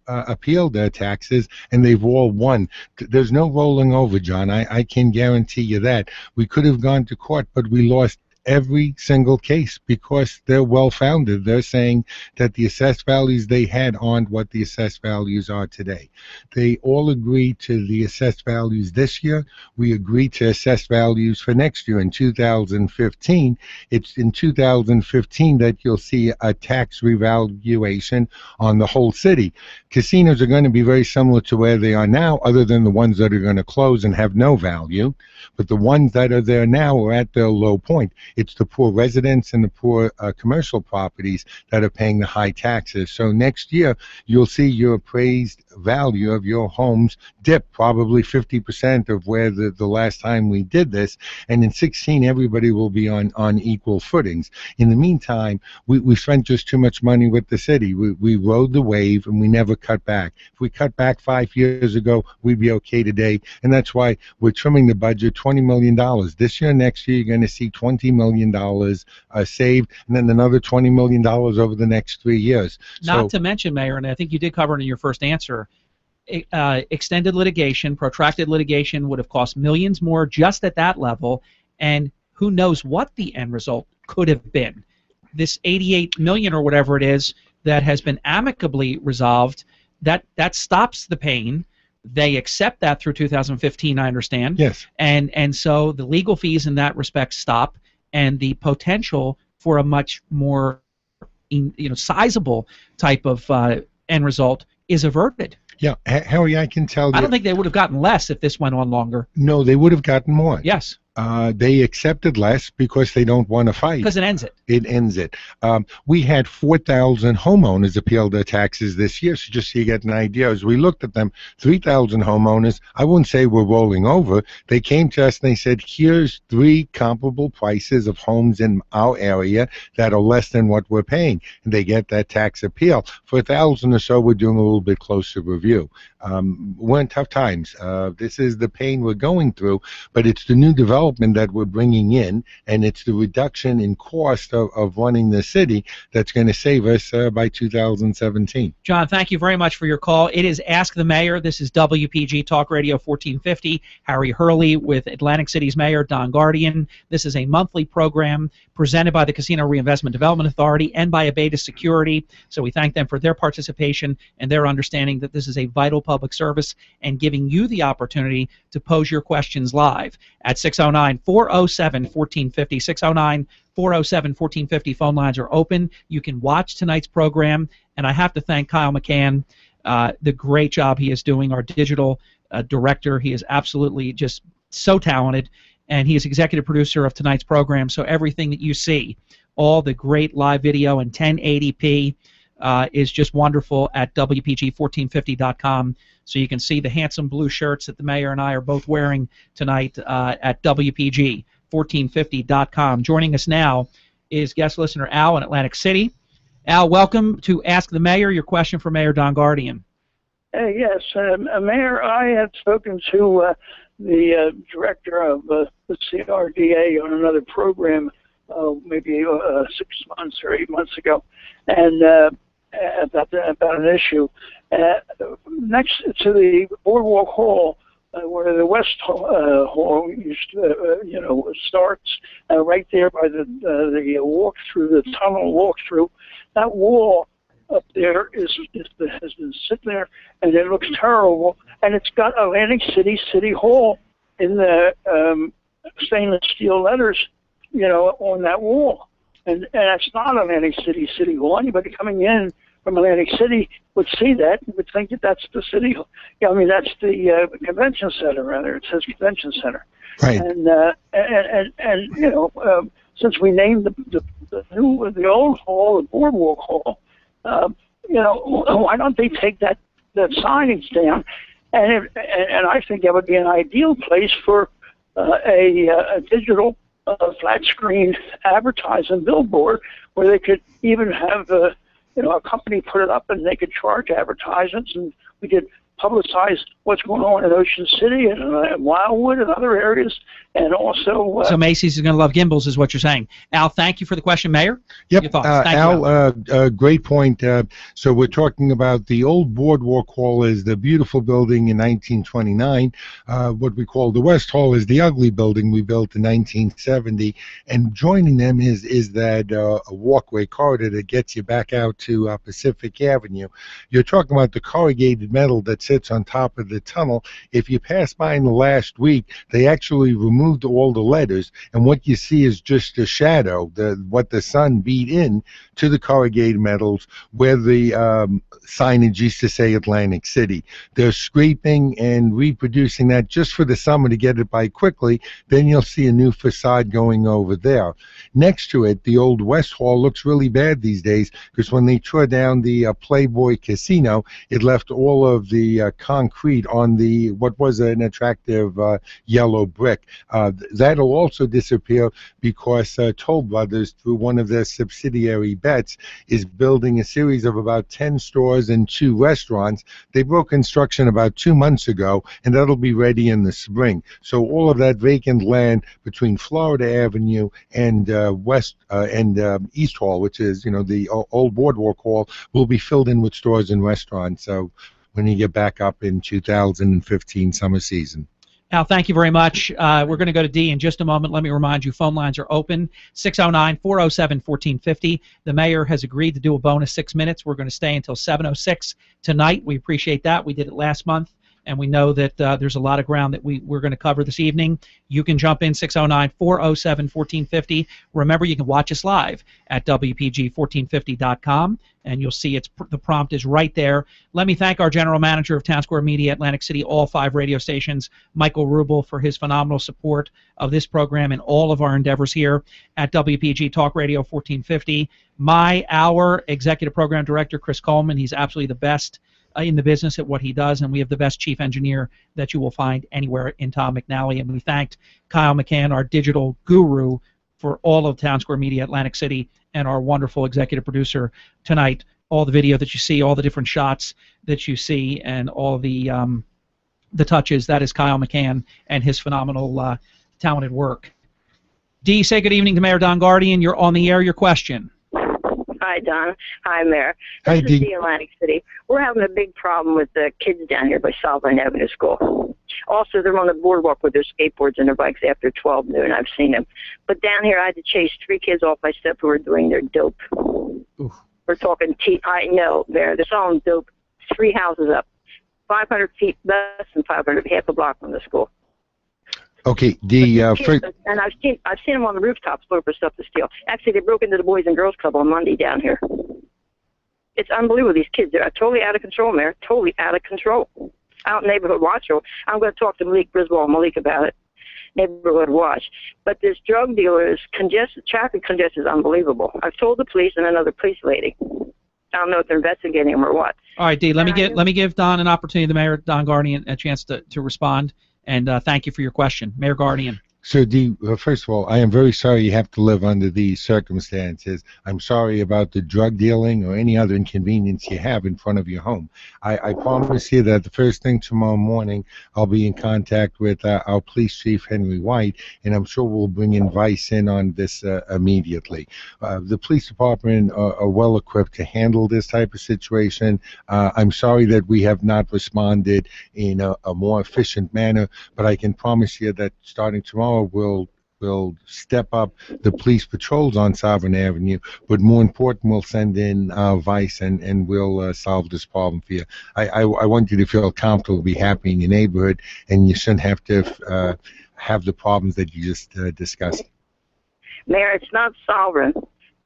appealed their taxes, and they've all won. There's no rolling over, John. I can guarantee you that. We could have gone to court, but we lost every single case because they're well-founded. They're saying that the assessed values they had aren't what the assessed values are today. They all agree to the assessed values this year. We agree to assessed values for next year in 2015. It's in 2015 that you'll see a tax revaluation on the whole city. Casinos are going to be very similar to where they are now, other than the ones that are going to close and have no value. But the ones that are there now are at their low point. It's the poor residents and the poor commercial properties that are paying the high taxes. So next year, you'll see your appraised value of your homes dip probably 50% of where the last time we did this. And in 16, everybody will be on equal footings. In the meantime, we spent just too much money with the city. We rode the wave and we never cut back. If we cut back 5 years ago, we'd be okay today. And that's why we're trimming the budget $20 million. This year, next year, you're going to see $20 million saved, and then another $20 million over the next 3 years. Not to mention, Mayor, and I think you did cover it in your first answer, extended litigation, protracted litigation would have cost millions more just at that level, and who knows what the end result could have been. This $88 million or whatever it is that has been amicably resolved, that stops the pain. They accept that through 2015, I understand. Yes. And so the legal fees in that respect stop, and the potential for a much more sizable type of end result is averted. Yeah, Harry, I can tell you. I don't think they would have gotten less if this went on longer. No, they would have gotten more. Yes. They accepted less because they don't want to fight. Because it ends it. It ends it. We had 4,000 homeowners appeal their taxes this year, so just so you get an idea, as we looked at them, 3,000 homeowners, I wouldn't say we're rolling over. They came to us and they said, here's 3 comparable prices of homes in our area that are less than what we're paying, and they get that tax appeal. For 1,000 or so, we're doing a little bit closer review. We're in tough times. This is the pain we're going through, but it's the new development that we're bringing in, and it's the reduction in cost of running the city that's going to save us by 2017. John, thank you very much for your call. It is Ask the Mayor. This is WPG Talk Radio 1450. Harry Hurley with Atlantic City's Mayor, Don Guardian. This is a monthly program presented by the Casino Reinvestment Development Authority and by Abeta Security. So we thank them for their participation and their understanding that this is a vital public service and giving you the opportunity to pose your questions live at 609-407-1450. 609-407-1450 phone lines are open. You can watch tonight's program, and I have to thank Kyle McCann, the great job he is doing, our digital director. He is absolutely just so talented, and he is executive producer of tonight's program, so everything that you see, all the great live video in 1080p, is just wonderful at WPG1450.com. So you can see the handsome blue shirts that the mayor and I are both wearing tonight at WPG1450.com. Joining us now is guest listener Al in Atlantic City. Al, welcome to Ask the Mayor. Your question for Mayor Don Guardian. Yes, Mayor, I had spoken to the director of the CRDA on another program maybe 6 months or 8 months ago, and about an issue. Next to the Boardwalk Hall, where the West Hall used to, starts, right there by the walk-through, the tunnel walk-through, that wall up there has been sitting there, and it looks terrible. And it's got Atlantic City Hall in the stainless steel letters, on that wall. And that's not Atlantic City Hall. Anybody coming in from Atlantic City would see that and would think that that's the city. That's the convention center, rather. It says convention center. Right. And since we named the old hall the Boardwalk Hall, why don't they take that signage down and I think that would be an ideal place for a digital flat screen advertising billboard where they could even have a company put it up and they could charge advertisements, and we could publicize what's going on in Ocean City and Wildwood and other areas, and also... so Macy's is going to love gimbals, is what you're saying. Al, thank you for the question. Mayor? Yep. Your thoughts. Thank you, Al, great point. So we're talking about the old Boardwalk Hall is the beautiful building in 1929. What we call the West Hall is the ugly building we built in 1970. And joining them is that a walkway corridor that gets you back out to Pacific Avenue. You're talking about the corrugated metal that sits on top of the tunnel. If you pass by in the last week, they actually removed all the letters, and what you see is just a shadow, what the sun beat in to the corrugated metals where the signage used to say Atlantic City. They're scraping and reproducing that just for the summer to get it by quickly. Then you'll see a new facade going over there. Next to it, the old West Hall looks really bad these days because when they tore down the Playboy Casino, it left all of the concrete on the what was an attractive yellow brick. That'll also disappear because Toll Brothers, through one of their subsidiary bets, is building a series of about 10 stores and 2 restaurants. They broke construction about 2 months ago, and that'll be ready in the spring. So all of that vacant land between Florida Avenue and East Hall, which is the old Boardwalk Hall, will be filled in with stores and restaurants. So when you get back up in 2015 summer season. Al, thank you very much. We're going to go to D in just a moment. Let me remind you, phone lines are open, 609-407-1450. The mayor has agreed to do a bonus 6 minutes. We're going to stay until 7:06 tonight. We appreciate that. We did it last month, and we know that there's a lot of ground that we're going to cover this evening. You can jump in, 609-407-1450. Remember, you can watch us live at WPG1450.com, and you'll see the prompt is right there. Let me thank our general manager of Town Square Media, Atlantic City, all 5 radio stations, Michael Rubel, for his phenomenal support of this program and all of our endeavors here at WPG Talk Radio 1450. Our executive program director, Chris Coleman, he's absolutely the best in the business at what he does, and we have the best chief engineer that you will find anywhere in Tom McNally. And we thanked Kyle McCann, our digital guru, for all of Town Square Media Atlantic City, and our wonderful executive producer tonight. All the video that you see, all the different shots that you see, and all the touches, that is Kyle McCann and his phenomenal talented work. Dee, say good evening to Mayor Don Guardian. You're on the air. Your question. Hi, Don. Hi, Mayor. Hi, This is Dee. the Atlantic City. We're having a big problem with the kids down here by Sovereign Avenue School. Also, they're on the boardwalk with their skateboards and their bikes after 12 noon. I've seen them. But down here, I had to chase 3 kids off my step who were doing their dope. Oof. We're talking I know, Mayor. They're selling dope 3 houses up, 500 feet, less than 500, half a block from the school. Okay, And I've seen them on the rooftops looking for stuff to steal. Actually, they broke into the Boys and Girls Club on Monday down here. It's unbelievable. These kids, they're totally out of control, Mayor. Totally out of control. Out in Neighborhood Watch. I'm going to talk to Malik Malik about it. Neighborhood Watch. But this drug dealer is congested. Traffic congestion is unbelievable. I've told the police and another police lady. I don't know if they're investigating him or what. All right, Dee, let me give Don an opportunity, the Mayor, Don Guardian, a chance to respond. And thank you for your question. Mayor Guardian. So, Dee, first of all, I am very sorry you have to live under these circumstances. I'm sorry about the drug dealing or any other inconvenience you have in front of your home. I promise you that the first thing tomorrow morning, I'll be in contact with our police chief, Henry White, and I'm sure we'll bring in Vice in on this immediately. The police department are well equipped to handle this type of situation. I'm sorry that we have not responded in a more efficient manner, but I can promise you that starting tomorrow, we'll step up the police patrols on Sovereign Avenue, but more important, we'll send in Vice and we'll solve this problem for you. I want you to feel comfortable, be happy in your neighborhood, and you shouldn't have to have the problems that you just discussed. Mayor, it's not Sovereign.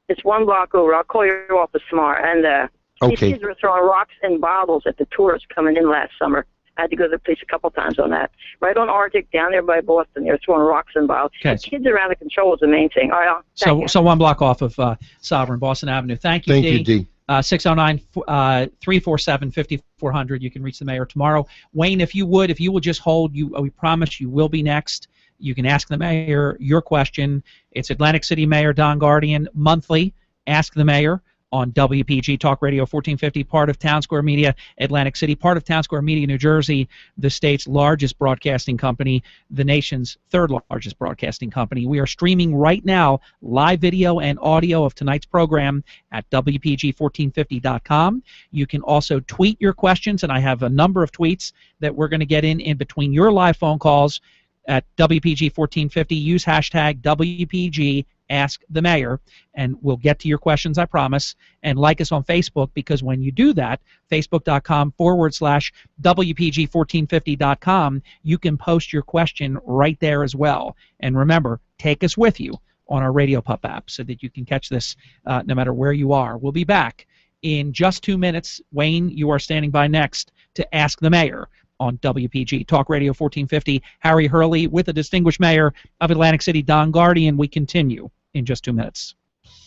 It's 1 block over. I'll call your office tomorrow. And these kids were throwing rocks and bottles at the tourists coming in last summer. I had to go to the police a couple times on that. Right on Arctic, down there by Boston, they're throwing rocks and bottles. Okay. The kids are out of control is the main thing. All right, So 1 block off of Sovereign, Boston Avenue. Thank you, Thank Dee. you, Dee. 609-347-5400. You can reach the mayor tomorrow. Wayne, if you will just hold, we promise you will be next. You can ask the mayor your question. It's Atlantic City Mayor Don Guardian monthly. Ask the mayor on WPG Talk Radio 1450, part of Town Square Media, Atlantic City, part of Town Square Media, New Jersey, the state's largest broadcasting company, the nation's third largest broadcasting company. We are streaming right now live video and audio of tonight's program at WPG1450.com. You can also tweet your questions, and I have a number of tweets that we're going to get in between your live phone calls at WPG1450. Use hashtag WPG Ask the Mayor, and we'll get to your questions, I promise. And like us on Facebook, because when you do that, facebook.com/WPG1450.com, you can post your question right there as well. And remember, take us with you on our Radio Pup app so that you can catch this no matter where you are. We'll be back in just 2 minutes. Wayne, you are standing by next to Ask the Mayor on WPG Talk Radio 1450. Harry Hurley with the distinguished mayor of Atlantic City, Don Guardian. We continue in just 2 minutes.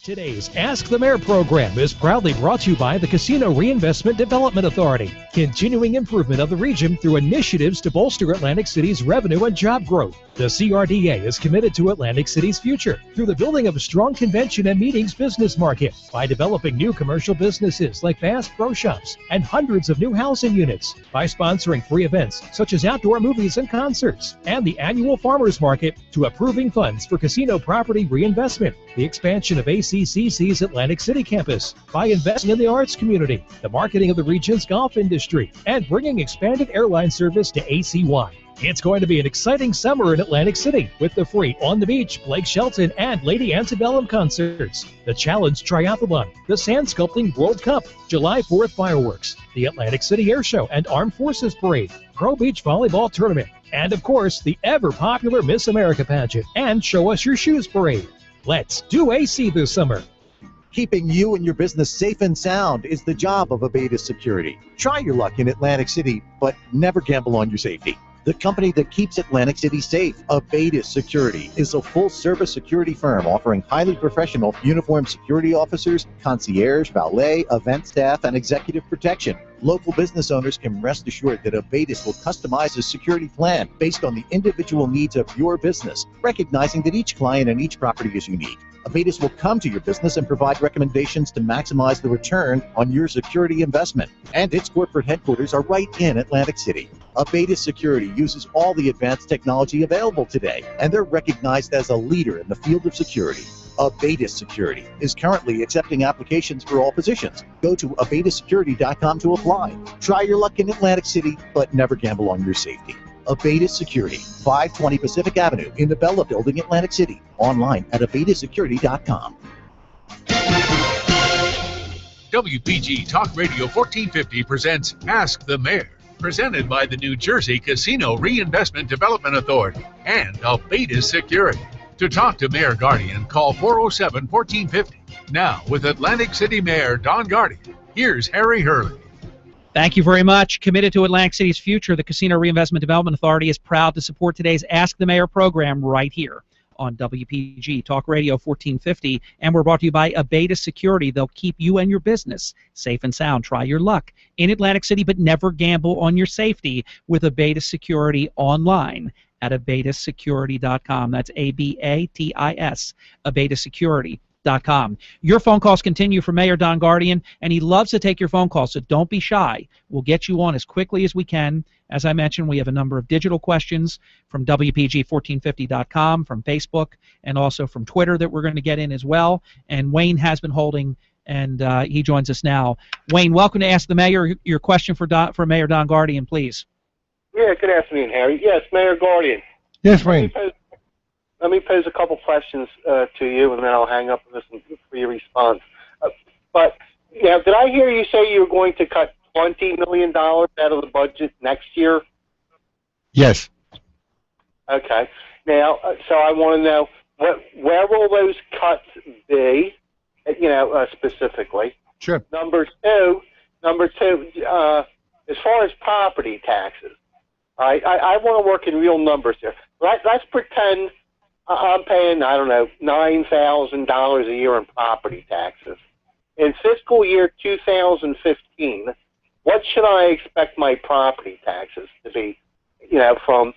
Today's Ask the Mayor program is proudly brought to you by the Casino Reinvestment Development Authority, continuing improvement of the region through initiatives to bolster Atlantic City's revenue and job growth. The CRDA is committed to Atlantic City's future through the building of a strong convention and meetings business market by developing new commercial businesses like Bass Pro Shops and hundreds of new housing units, by sponsoring free events such as outdoor movies and concerts, and the annual farmers market, to approving funds for casino property reinvestment, the expansion of ACCC's Atlantic City campus, by investing in the arts community, the marketing of the region's golf industry, and bringing expanded airline service to ACY. It's going to be an exciting summer in Atlantic City with the free On the Beach, Blake Shelton, and Lady Antebellum concerts, the Challenge Triathlon, the Sand Sculpting World Cup, July 4th fireworks, the Atlantic City Air Show and Armed Forces Parade, Pro Beach Volleyball Tournament, and of course the ever-popular Miss America pageant and Show Us Your Shoes Parade. Let's do AC this summer. Keeping you and your business safe and sound is the job of Abatis Security. Try your luck in Atlantic City, but never gamble on your safety. The company that keeps Atlantic City safe, Abatis Security, is a full-service security firm offering highly professional uniformed security officers, concierge, valet, event staff, and executive protection. Local business owners can rest assured that Abatis will customize a security plan based on the individual needs of your business, recognizing that each client and each property is unique. Abatis will come to your business and provide recommendations to maximize the return on your security investment. And its corporate headquarters are right in Atlantic City. Abatis Security uses all the advanced technology available today, and they're recognized as a leader in the field of security. Abatis Security is currently accepting applications for all positions. Go to abatissecurity.com to apply. Try your luck in Atlantic City, but never gamble on your safety. Abatis Security, 520 Pacific Avenue in the Bella Building, Atlantic City. Online at abatissecurity.com. WPG Talk Radio 1450 presents Ask the Mayor, presented by the New Jersey Casino Reinvestment Development Authority and Abatis Security. To talk to Mayor Guardian, call 407-1450. Now, with Atlantic City Mayor Don Guardian, here's Harry Hurley. Thank you very much. Committed to Atlantic City's future, the Casino Reinvestment Development Authority is proud to support today's Ask the Mayor program right here on WPG Talk Radio 1450, and we're brought to you by Abatis Security. They'll keep you and your business safe and sound. Try your luck in Atlantic City, but never gamble on your safety with Abatis Security online at abatissecurity.com. That's ABATIS, abatissecurity.com. Your phone calls continue for Mayor Don Guardian, and he loves to take your phone calls, so don't be shy. We'll get you on as quickly as we can. As I mentioned, we have a number of digital questions from WPG1450.com, from Facebook, and also from Twitter that we're going to get in as well. And Wayne has been holding, and he joins us now. Wayne, welcome to Ask the Mayor. Your question for Mayor Don Guardian, please. Yeah, good afternoon, Harry. Yes, Mayor Guardian. Yes, Wayne. Let me pose a couple questions to you, and then I'll hang up and listen for your response. But, yeah, did I hear you say you were going to cut $20 million out of the budget next year? Yes. Okay. Now, so I want to know, where will those cuts be, specifically? Sure. Number two, as far as property taxes, I want to work in real numbers here. Let's pretend I'm paying, I don't know, $9,000 a year in property taxes. in fiscal year 2015, what should I expect my property taxes to be, from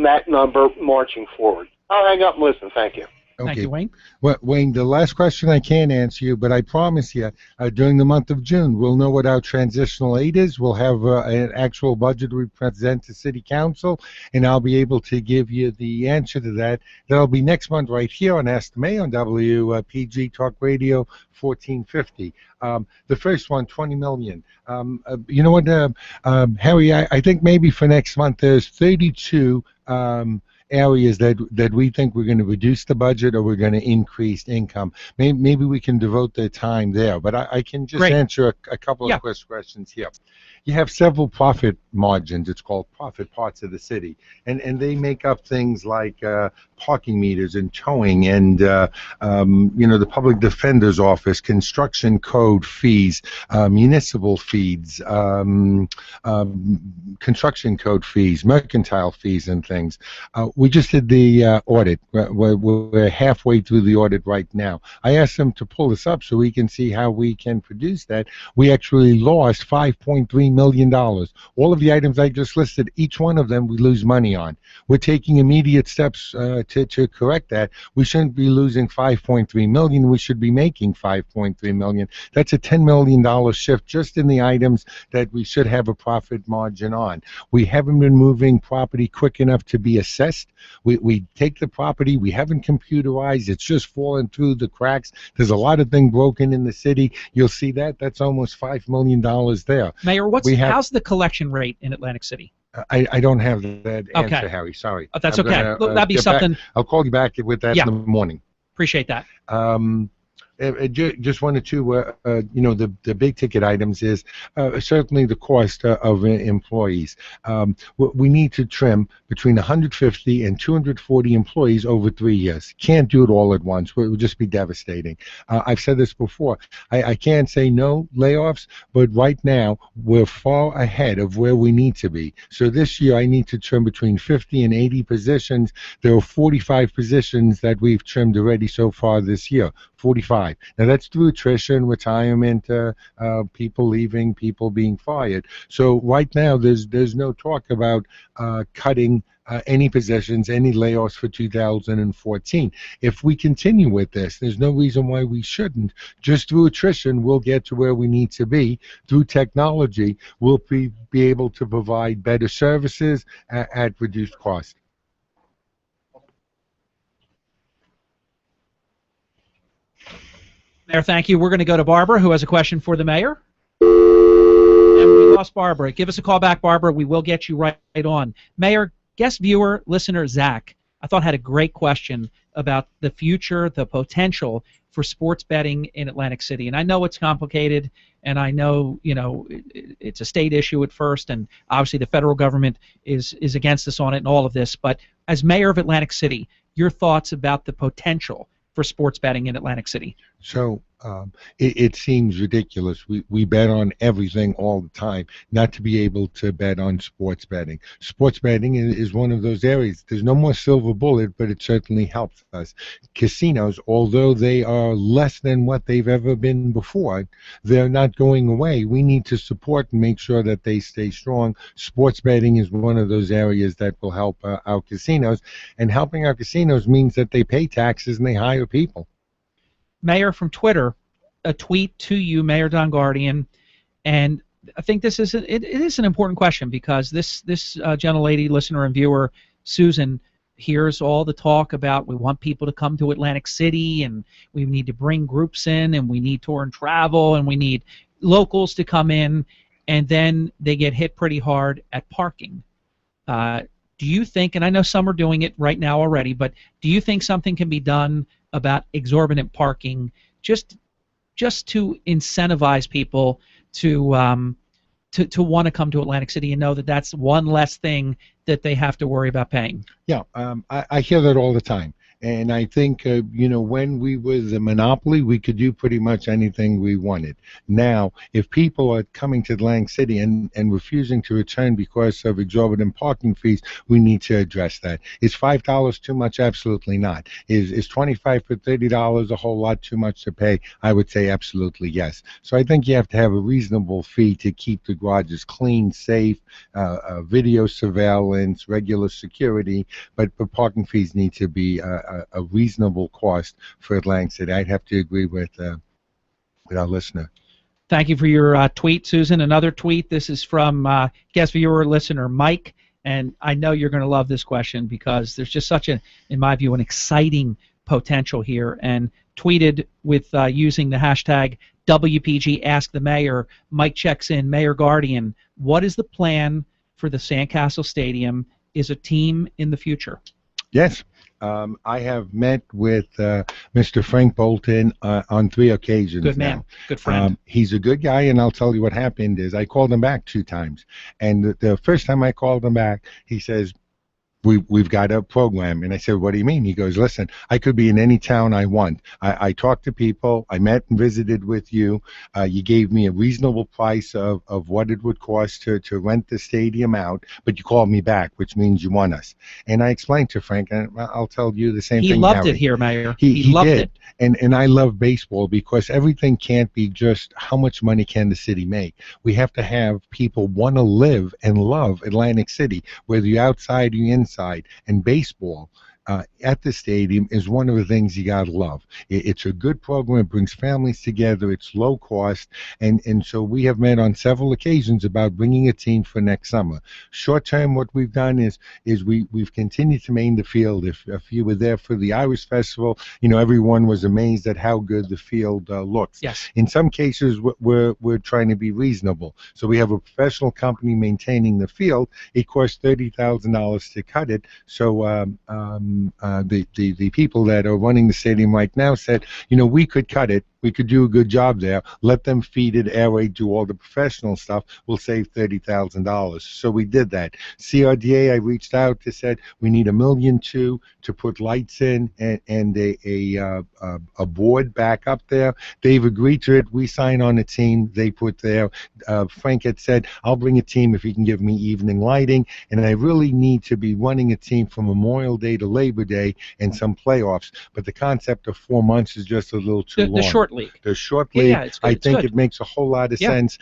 that number marching forward? I'll hang up and listen. Thank you. Okay. Thank you, Wayne. Well, Wayne, the last question I can't answer you, but I promise you, during the month of June, we'll know what our transitional aid is. We'll have an actual budget we present to City Council, and I'll be able to give you the answer to that. That'll be next month right here on Ask the Mayor on WPG Talk Radio 1450. The first one, $20 million. You know what, Harry, I think maybe for next month there's 32 areas that we think we're going to reduce the budget or we're going to increase income. Maybe we can devote the time there. But I can just answer a couple of quick questions here. You have several profit margins. It's called profit parts of the city. And they make up things like parking meters and towing and, the public defender's office, construction code fees, municipal fees, construction code fees, mercantile fees and things. We just did the audit. We're halfway through the audit right now. I asked them to pull this up so we can see how we can produce that. We actually lost $5.3 million. All of the items I just listed, each one of them we lose money on. We're taking immediate steps to correct that. We shouldn't be losing $5.3 million. We should be making $5.3 million. That's a $10 million shift just in the items that we should have a profit margin on. We haven't been moving property quick enough to be assessed. We take the property, we haven't computerized, it's just fallen through the cracks. There's a lot of things broken in the city. You'll see that. That's almost $5 million there. Mayor, how's the collection rate in Atlantic City? I don't have that answer, Harry. Sorry. Oh, that's okay. That'd be something. I'll call you back with that in the morning. Appreciate that. Just wanted to, the big ticket items is certainly the cost of employees. We need to trim between 150 and 240 employees over 3 years. Can't do it all at once. It would just be devastating. I've said this before. I can't say no layoffs, but right now we're far ahead of where we need to be. So this year I need to trim between 50 and 80 positions. There are 45 positions that we've trimmed already so far this year. 45. Now that's through attrition, retirement, people leaving, people being fired. So right now there's no talk about cutting any positions, any layoffs for 2014. If we continue with this, there's no reason why we shouldn't. Just through attrition, we'll get to where we need to be. Through technology, we'll be able to provide better services at reduced cost. Mayor, thank you. We're going to go to Barbara, who has a question for the mayor. And we lost Barbara. Give us a call back, Barbara. We will get you right on. Mayor, guest viewer, listener Zach, I thought had a great question about the future, the potential for sports betting in Atlantic City. And I know it's complicated, and I know, it's a state issue at first, and obviously the federal government is against us on it and all of this. But as mayor of Atlantic City, your thoughts about the potential for sports betting in Atlantic City? So it seems ridiculous. We bet on everything all the time, not to be able to bet on sports betting. Sports betting is one of those areas. There's no more silver bullet, but it certainly helps us. Casinos, although they are less than what they've ever been before, they're not going away. We need to support and make sure that they stay strong. Sports betting is one of those areas that will help our casinos, and helping our casinos means that they pay taxes and they hire people. Mayor, from Twitter, a tweet to you, Mayor Don Guardian, and I think this is it is an important question because this gentlelady, listener, and viewer, Susan, hears all the talk about we want people to come to Atlantic City and we need to bring groups in and we need tour and travel and we need locals to come in, and then they get hit pretty hard at parking. Do you think, and I know some are doing it right now already, but do you think something can be done about exorbitant parking just to incentivize people to want to come to Atlantic City and know that that's one less thing that they have to worry about paying? Yeah, I hear that all the time. And I think, when we were the monopoly, we could do pretty much anything we wanted. Now, if people are coming to Atlantic City and refusing to return because of exorbitant parking fees, we need to address that. Is $5 too much? Absolutely not. Is $25 for $30 a whole lot too much to pay? I would say absolutely yes. So I think you have to have a reasonable fee to keep the garages clean, safe, video surveillance, regular security, but parking fees need to be a reasonable cost for Atlantic City. I'd have to agree with our listener. Thank you for your tweet, Susan. Another tweet. This is from guest viewer listener Mike, and I know you're going to love this question because there's just such in my view, an exciting potential here. And tweeted with using the hashtag WPG Ask the Mayor. Mike checks in, Mayor Guardian, what is the plan for the Sandcastle Stadium? Is a team in the future? Yes. I have met with Mr. Frank Bolton on 3 occasions. Good man. Now. Good friend. He's a good guy, and I'll tell you what happened is I called him back 2 times. And the first time I called him back, he says, We've got a program. And I said, what do you mean? He goes, listen, I could be in any town I want. I talked to people. I met and visited with you. You gave me a reasonable price of what it would cost to rent the stadium out, but you called me back, which means you want us. And I explained to Frank, and I'll tell you the same thing, He loved Harry. it here, Mayor. He loved did. it. And I love baseball because everything can't be just how much money can the city make. We have to have people want to live and love Atlantic City, whether you're outside or you're inside. And baseball at the stadium is one of the things you gotta love. It's a good program. It brings families together. It's low cost, and so we have met on several occasions about bringing a team for next summer. Short term, what we've done is we've continued to maintain the field. If you were there for the Irish Festival, everyone was amazed at how good the field looks. Yes. In some cases, we're trying to be reasonable. So we have a professional company maintaining the field. It costs $30,000 to cut it. So the people that are running the stadium right now said, we could cut it. We could do a good job there. Let them feed it, airway, do all the professional stuff. We'll save $30,000. So we did that. CRDA, I reached out to said we need $1.2 million to put lights in and a board back up there. They've agreed to it. We sign on a team. They put there. Frank had said, I'll bring a team if you can give me evening lighting. And I really need to be running a team from Memorial Day to Labor Day and some playoffs. But the concept of 4 months is just a little too long. The short league. The short league, it's good. I think it makes a whole lot of sense.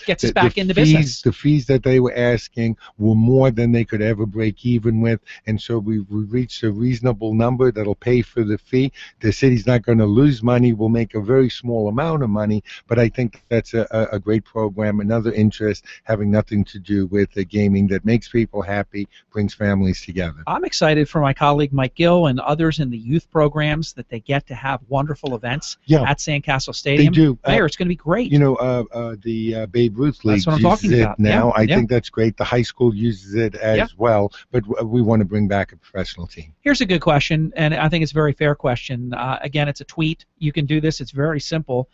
Gets us back into business. The fees that they were asking were more than they could ever break even with, and so we reached a reasonable number that'll pay for the fee. The city's not going to lose money. We'll make a very small amount of money, but I think that's a great program, another interest having nothing to do with the gaming that makes people happy, brings families together. I'm excited for my colleague Mike Gill and others in the youth programs that they get to have wonderful events at Sandcastle Stadium. They do. Mayor, it's going to be great. The Babe Ruth League uses it now. I think that's great. The high school uses it as well, but we want to bring back a professional team. Here's a good question, and I think it's a very fair question. Again, it's a tweet. You can do this. It's very simple.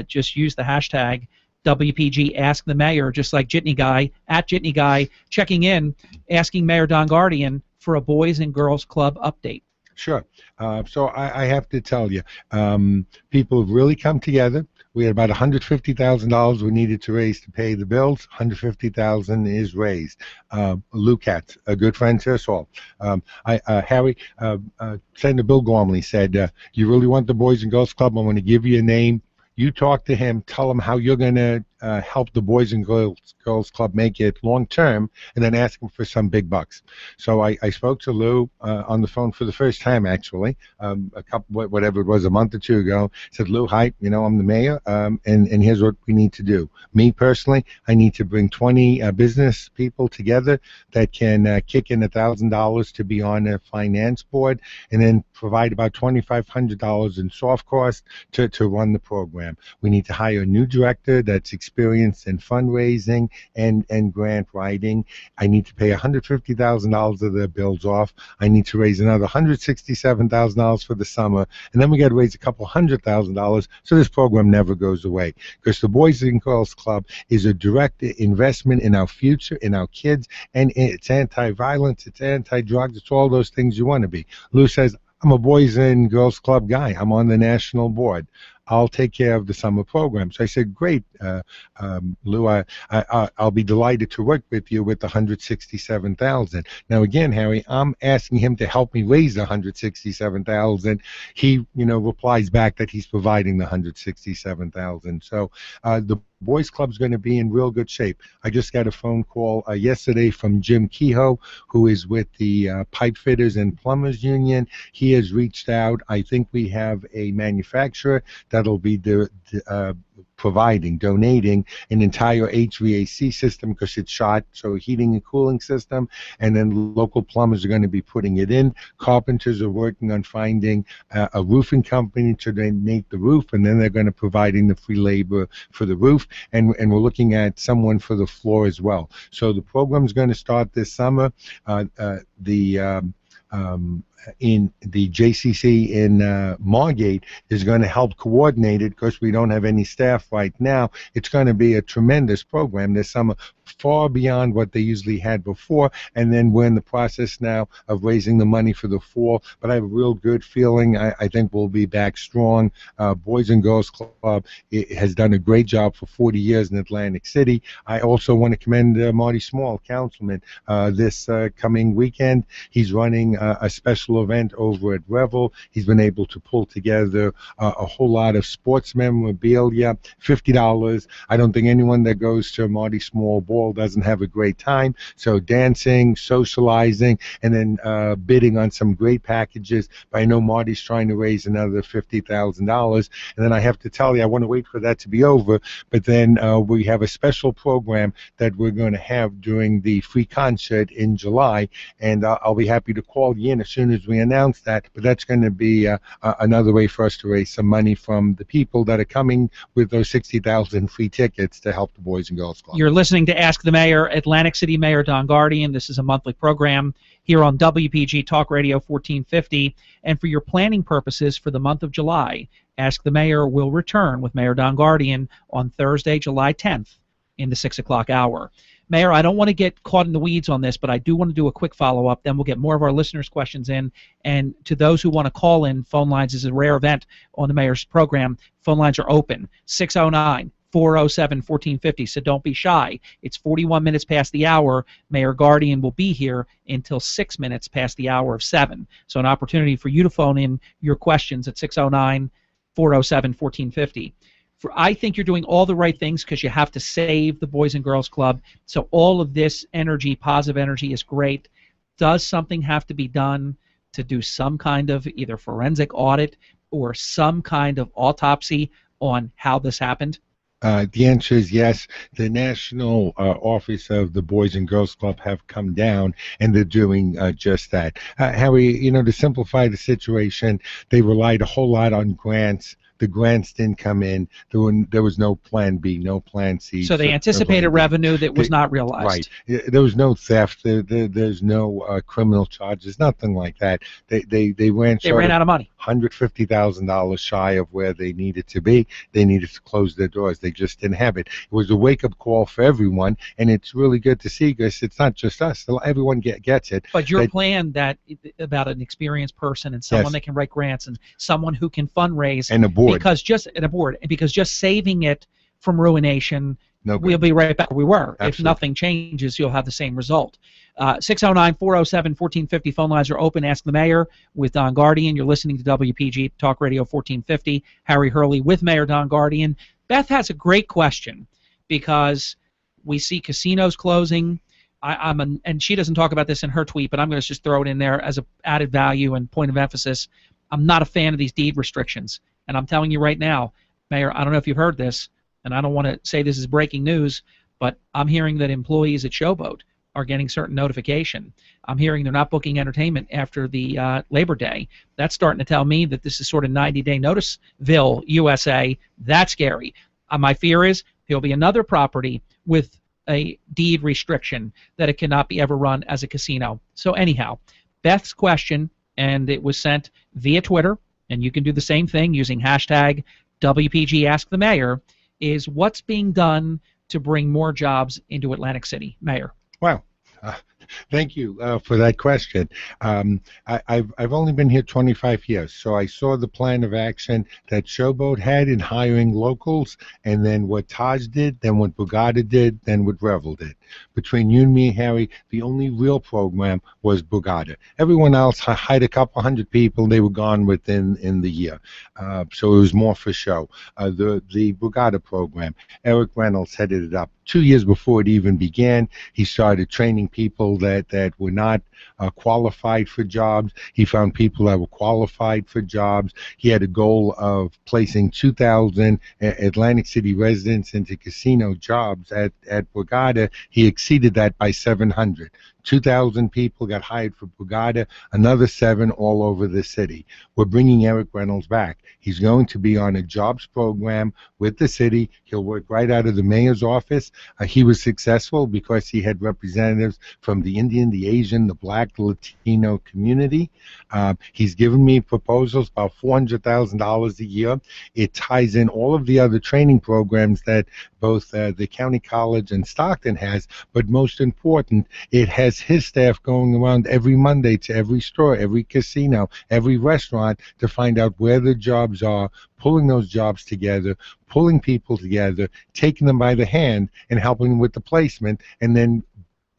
Just use the hashtag WPG Ask the Mayor, just like Jitney Guy, at Jitney Guy, checking in, asking Mayor Don Guardian for a Boys and Girls Club update. Sure. So I have to tell you, people have really come together. We had about $150,000 we needed to raise to pay the bills. $150,000 is raised. Lou Katz, a good friend to us all. Harry, Senator Bill Gormley said, you really want the Boys and Girls Club? I'm going to give you a name. You talk to him, tell him how you're going to help the Boys and Girls Club make it long term, and then ask him for some big bucks. So I spoke to Lou on the phone for the first time, actually, a month or two ago. Said, Lou, hi, I'm the mayor, and here's what we need to do. Me personally, I need to bring 20 business people together that can kick in $1,000 to be on a finance board, and then provide about $2,500 in soft costs to run the program. We need to hire a new director that's experienced in fundraising and grant writing. I need to pay $150,000 of their bills off. I need to raise another $167,000 for the summer, and then we got to raise a couple $100,000 so this program never goes away. Because the Boys and Girls Club is a direct investment in our future, in our kids, and it's anti-violence, it's anti-drugs, it's all those things you want to be. Lou says, I'm a Boys and Girls Club guy. I'm on the national board. I'll take care of the summer program. So I said, great, Lou, I'll be delighted to work with you with the $167,000. Now again, Harry, I'm asking him to help me raise the $167,000. He, replies back that he's providing the $167,000. So the Boys Club's going to be in real good shape. I just got a phone call yesterday from Jim Kehoe, who is with the Pipe Fitters and Plumbers Union. He has reached out. I think we have a manufacturer that'll be donating an entire HVAC system because it's shot, so a heating and cooling system, and then local plumbers are going to be putting it in. Carpenters are working on finding a roofing company to donate the roof, and then they're going to providing the free labor for the roof, and we're looking at someone for the floor as well. So the program's going to start this summer. In the JCC in Margate is going to help coordinate it because we don't have any staff right now. It's going to be a tremendous program this summer, far beyond what they usually had before, and then we're in the process now of raising the money for the fall, but I have a real good feeling. I think we'll be back strong. Boys and Girls Club has done a great job for 40 years in Atlantic City. I also want to commend Marty Small, councilman, this coming weekend. He's running a special event over at Revel. He's been able to pull together a whole lot of sports memorabilia, $50. I don't think anyone that goes to Marty Small Ball doesn't have a great time. So dancing, socializing, and then bidding on some great packages. But I know Marty's trying to raise another $50,000. And then I have to tell you, I want to wait for that to be over, but then we have a special program that we're going to have during the free concert in July, and I'll be happy to call you in as soon as we announce that. But that's going to be another way for us to raise some money from the people that are coming with those 60,000 free tickets to help the Boys and Girls Club. You're listening to Ask the Mayor, Atlantic City Mayor Don Guardian. This is a monthly program here on WPG Talk Radio 1450. And for your planning purposes for the month of July, Ask the Mayor will return with Mayor Don Guardian on Thursday, July 10th in the 6 o'clock hour. Mayor, I don't want to get caught in the weeds on this, but I do want to do a quick follow-up. Then we'll get more of our listeners' questions in. And to those who want to call in, phone lines is a rare event on the Mayor's program. Phone lines are open, 609-407-1450, so don't be shy. It's 41 minutes past the hour. Mayor Guardian will be here until 6 minutes past the hour of 7. So an opportunity for you to phone in your questions at 609-407-1450. I think you're doing all the right things because you have to save the Boys and Girls Club. So all of this energy, positive energy, is great. Does something have to be done to do some kind of either forensic audit or some kind of autopsy on how this happened? The answer is yes. The National Office of the Boys and Girls Club have come down, and they're doing just that. Harry, to simplify the situation, they relied a whole lot on grants. The grants didn't come in. There was no plan B, no plan C. So they anticipated revenue that was not realized. Right. There was no theft. There's no criminal charges, nothing like that. They ran out of money. $150,000 shy of where they needed to be. They needed to close their doors. They just didn't have it. It was a wake-up call for everyone, and it's really good to see because it's not just us. Everyone gets it. But your plan about an experienced person and someone that can write grants and someone who can fundraise and a board. Because just saving it from ruination, we'll be right back where we were. Absolutely. If nothing changes, you'll have the same result. 609-407-1450. Phone lines are open. Ask the Mayor with Don Guardian. You're listening to WPG Talk Radio 1450. Harry Hurley with Mayor Don Guardian. Beth has a great question because we see casinos closing. And she doesn't talk about this in her tweet, but I'm going to just throw it in there as an added value and point of emphasis. I'm not a fan of these deed restrictions. And I'm telling you right now, Mayor, I don't know if you've heard this, and I don't want to say this is breaking news, but I'm hearing that employees at Showboat are getting certain notification. I'm hearing they're not booking entertainment after the Labor Day. That's starting to tell me that this is sort of 90-day noticeville, USA. That's scary. My fear is there'll be another property with a deed restriction that it cannot be ever run as a casino. So anyhow, Beth's question, and it was sent via Twitter, and you can do the same thing using hashtag WPG Ask the Mayor, is what's being done to bring more jobs into Atlantic City, Mayor? Wow. Thank you for that question. I've only been here 25 years, so I saw the plan of action that Showboat had in hiring locals, and then what Taj did, then what Borgata did, then what Revel did. Between you and me, Harry, the only real program was Borgata. Everyone else hired a couple hundred people, they were gone within the year. So it was more for show. The Borgata program, Eric Reynolds headed it up. 2 years before it even began, he started training people that were not qualified for jobs. He found people that were qualified for jobs. He had a goal of placing 2,000 Atlantic City residents into casino jobs. At Borgata, he exceeded that by 700. 2,000 people got hired for Borgata, another 7 all over the city. We're bringing Eric Reynolds back. He's going to be on a jobs program with the city. He'll work right out of the mayor's office. He was successful because he had representatives from the Indian, the Asian, the Black, the Latino community. He's given me proposals about $400,000 a year. It ties in all of the other training programs that both the county college and Stockton has, but most important, it has his staff going around every Monday to every store, every casino, every restaurant to find out where the jobs are, pulling those jobs together, pulling people together, taking them by the hand and helping them with the placement, and then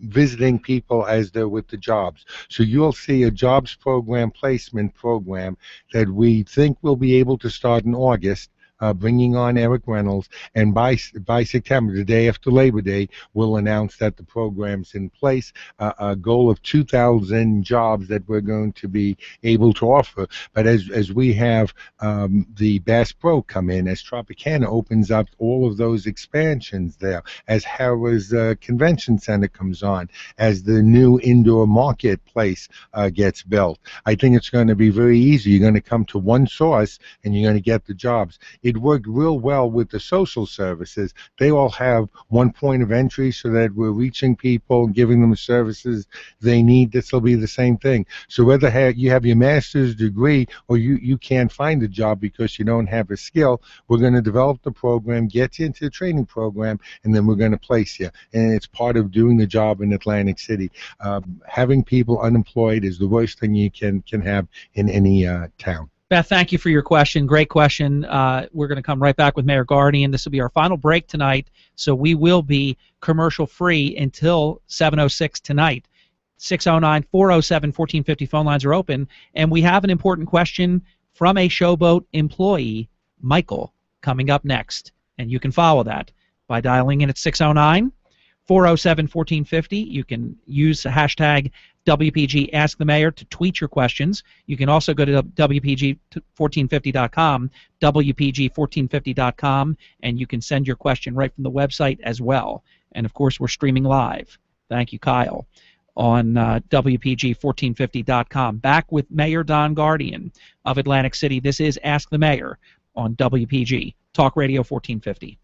visiting people as they're with the jobs. So you'll see a jobs program, placement program that we think we'll be able to start in August, bringing on Eric Reynolds, and by September, the day after Labor Day, we'll announce that the program's in place, a goal of 2,000 jobs that we're going to be able to offer. But as we have the Bass Pro come in, as Tropicana opens up all of those expansions there, as Harrah's Convention Center comes on, as the new indoor marketplace gets built, I think it's going to be very easy. You're going to come to one source and you're going to get the jobs. It worked real well with the social services. They all have one point of entry so that we're reaching people, giving them the services they need. This will be the same thing. So whether you have your master's degree or you can't find a job because you don't have a skill, we're going to develop the program, get you into the training program, and then we're going to place you. And it's part of doing the job in Atlantic City. Having people unemployed is the worst thing you can have in any town. Beth, thank you for your question. Great question. We're going to come right back with Mayor Guardian. This will be our final break tonight, so we will be commercial-free until 7:06 tonight. 609-407-1450 phone lines are open, and we have an important question from a Showboat employee, Michael, coming up next. And you can follow that by dialing in at 609-407-1450. You can use the hashtag WPG Ask the Mayor to tweet your questions. You can also go to WPG1450.com, WPG1450.com, and you can send your question right from the website as well. And, of course, we're streaming live. Thank you, Kyle, on WPG1450.com. Back with Mayor Don Guardian of Atlantic City. This is Ask the Mayor on WPG Talk Radio 1450.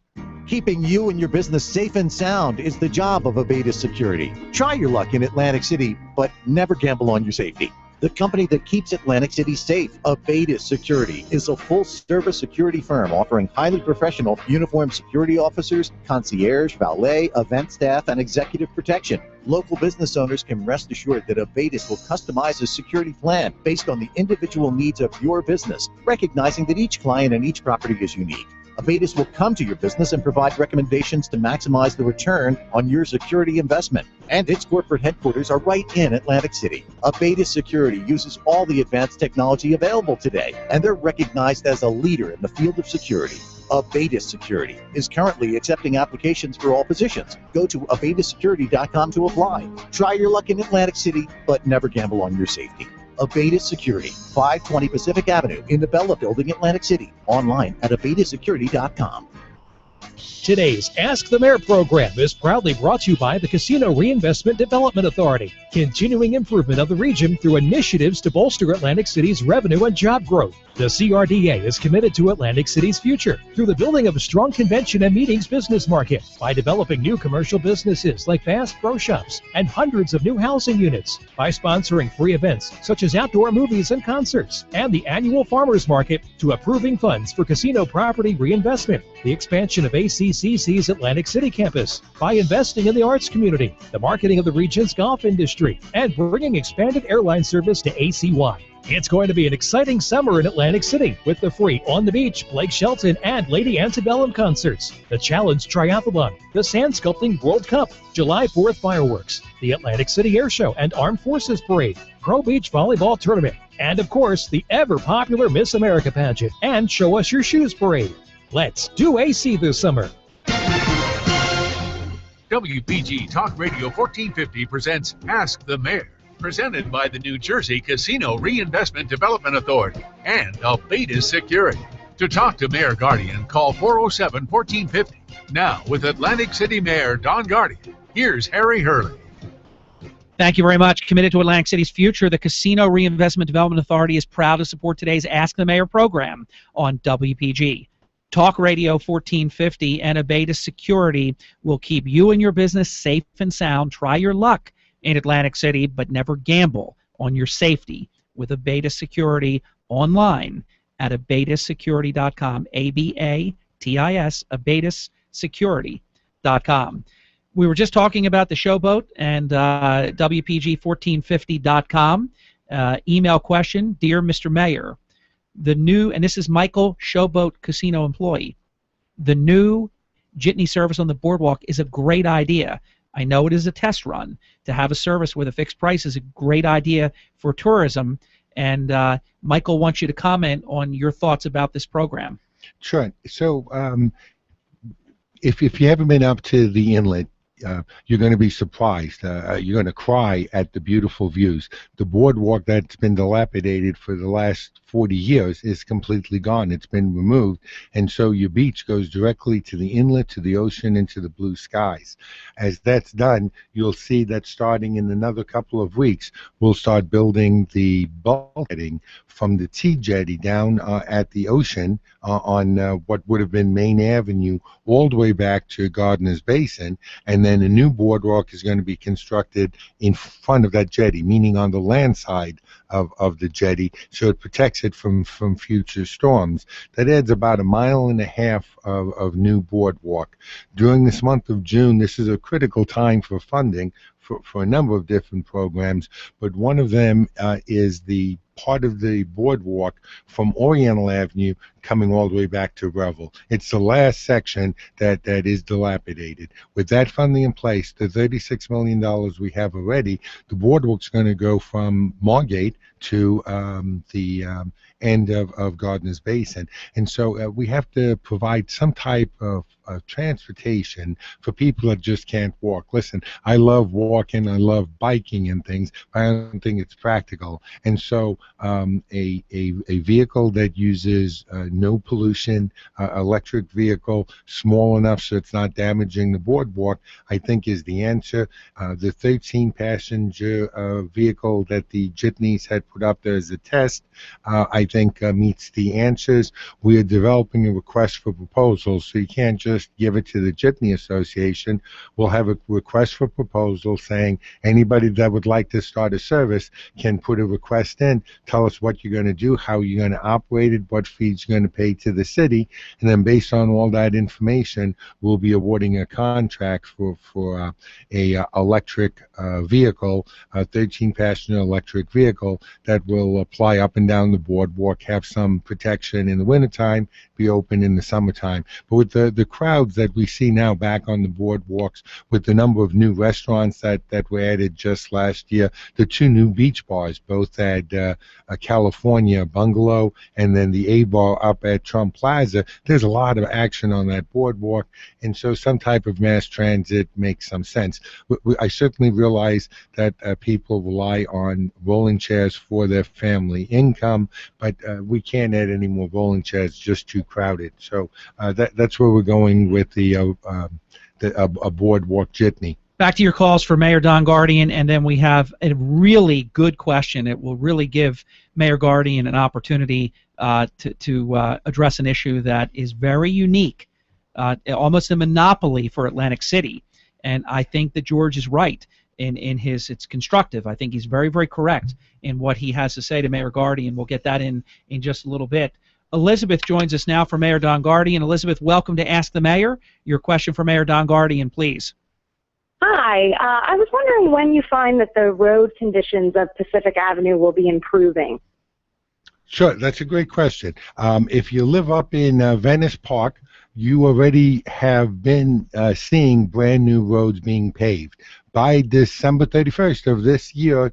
Keeping you and your business safe and sound is the job of Abatis Security. Try your luck in Atlantic City, but never gamble on your safety. The company that keeps Atlantic City safe, Abatis Security, is a full-service security firm offering highly professional uniformed security officers, concierge, valet, event staff, and executive protection. Local business owners can rest assured that Abatis will customize a security plan based on the individual needs of your business, recognizing that each client and each property is unique. Abatis will come to your business and provide recommendations to maximize the return on your security investment. And its corporate headquarters are right in Atlantic City. Abatis Security uses all the advanced technology available today, and they're recognized as a leader in the field of security. Abatis Security is currently accepting applications for all positions. Go to abatissecurity.com to apply. Try your luck in Atlantic City, but never gamble on your safety. Abatis Security, 520 Pacific Avenue in the Bella Building, Atlantic City. Online at abatissecurity.com. Today's Ask the Mayor program is proudly brought to you by the Casino Reinvestment Development Authority, continuing improvement of the region through initiatives to bolster Atlantic City's revenue and job growth. The CRDA is committed to Atlantic City's future through the building of a strong convention and meetings business market by developing new commercial businesses like Fast Pro Shops and hundreds of new housing units, by sponsoring free events such as outdoor movies and concerts, and the annual farmers market, to approving funds for casino property reinvestment, the expansion of ACCC's Atlantic City campus, by investing in the arts community, the marketing of the region's golf industry, and bringing expanded airline service to ACY. It's going to be an exciting summer in Atlantic City with the free On the Beach, Blake Shelton, and Lady Antebellum concerts, the Challenge Triathlon, the Sand Sculpting World Cup, July 4th fireworks, the Atlantic City Air Show and Armed Forces Parade, Pro Beach Volleyball Tournament, and of course the ever-popular Miss America pageant and Show Us Your Shoes Parade. Let's do AC this summer. WPG Talk Radio 1450 presents Ask the Mayor, presented by the New Jersey Casino Reinvestment Development Authority and Albeda's Security. To talk to Mayor Guardian, call 407-1450. Now, with Atlantic City Mayor Don Guardian, here's Harry Hurley. Thank you very much. Committed to Atlantic City's future, the Casino Reinvestment Development Authority is proud to support today's Ask the Mayor program on WPG. Talk Radio 1450 and Albeda's Security will keep you and your business safe and sound. Try your luck in Atlantic City, but never gamble on your safety with Albeda's Security online at albedassecurity.com, A-B-A-T-I-S, albedassecurity.com. We were just talking about the Showboat and WPG1450.com. Email question, Dear Mr. Mayor, the new, and this is Michael, Showboat Casino employee, the new jitney service on the boardwalk is a great idea. I know it is a test run. To have a service with a fixed price is a great idea for tourism. And Michael wants you to comment on your thoughts about this program. Sure. So if you haven't been up to the inlet, you're going to be surprised. You're going to cry at the beautiful views. The boardwalk that's been dilapidated for the last 40 years is completely gone. It's been removed, and so your beach goes directly to the inlet, to the ocean, and to the blue skies. As that's done, you'll see that starting in another couple of weeks, we'll start building the bulkheading from the T-jetty down at the ocean on what would have been Main Avenue all the way back to Gardner's Basin, and then a new boardwalk is going to be constructed in front of that jetty, meaning on the land side of the jetty, so it protects it from future storms. That adds about 1.5 miles of new boardwalk. During this month of June, this is a critical time for funding for a number of different programs, but one of them is the part of the boardwalk from Oriental Avenue coming all the way back to Revel. It's the last section that is dilapidated. With that funding in place, the $36 million we have already, the boardwalk's going to go from Margate to the end of Gardner's Basin. And so we have to provide some type of transportation for people that just can't walk. Listen, I love walking, I love biking and things, but I don't think it's practical. And so a vehicle that uses no pollution, electric vehicle, small enough so it's not damaging the boardwalk, I think is the answer. The 13-passenger vehicle that the jitneys had put up there as a test, I think meets the answers. We are developing a request for proposals, so you can't just give it to the Jitney Association. We'll have a request for proposal saying anybody that would like to start a service can put a request in, tell us what you're going to do, how you're going to operate it, what fees you're going to pay to the city, and then based on all that information, we'll be awarding a contract for a electric vehicle, a 13-passenger electric vehicle that will apply up and down the boardwalk, have some protection in the wintertime, be open in the summertime. But with the crowds that we see now back on the boardwalks, with the number of new restaurants that were added just last year, the 2 new beach bars, both at a California Bungalow and then the A-Bar up at Trump Plaza, there's a lot of action on that boardwalk, and so some type of mass transit makes some sense. I certainly realize that people rely on rolling chairs for their family income, but we can't add any more rolling chairs, just too crowded. So that's where we're going with a boardwalk jitney. Back to your calls for Mayor Don Guardian, and then we have a really good question. It will really give Mayor Guardian an opportunity to address an issue that is very unique, almost a monopoly for Atlantic City. And I think that George is right in his, it's constructive. I think he's very, very correct in what he has to say to Mayor Guardian. We'll get that in just a little bit. Elizabeth joins us now for Mayor Don Guardian. Elizabeth, welcome to Ask the Mayor. Your question for Mayor Don Guardian, please. Hi. I was wondering when you find that the road conditions of Pacific Avenue will be improving. Sure, that's a great question. If you live up in Venice Park, you already have been seeing brand new roads being paved. By December 31st of this year,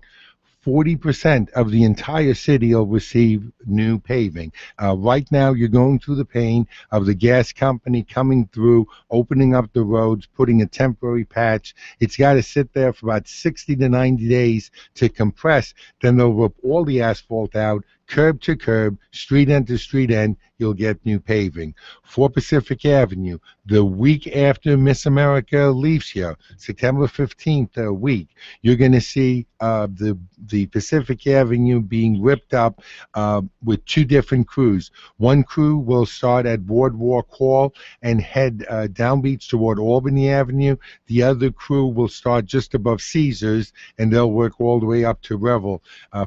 40% of the entire city will receive new paving. Right now, you're going through the pain of the gas company coming through, opening up the roads, putting a temporary patch. It's got to sit there for about 60 to 90 days to compress. Then they'll rip all the asphalt out, curb to curb, street end to street end, you'll get new paving. For Pacific Avenue, the week after Miss America leaves here, September 15th week, you're going to see the Pacific Avenue being ripped up with two different crews. One crew will start at Boardwalk Hall and head down beach toward Albany Avenue. The other crew will start just above Caesars, and they'll work all the way up to Revel.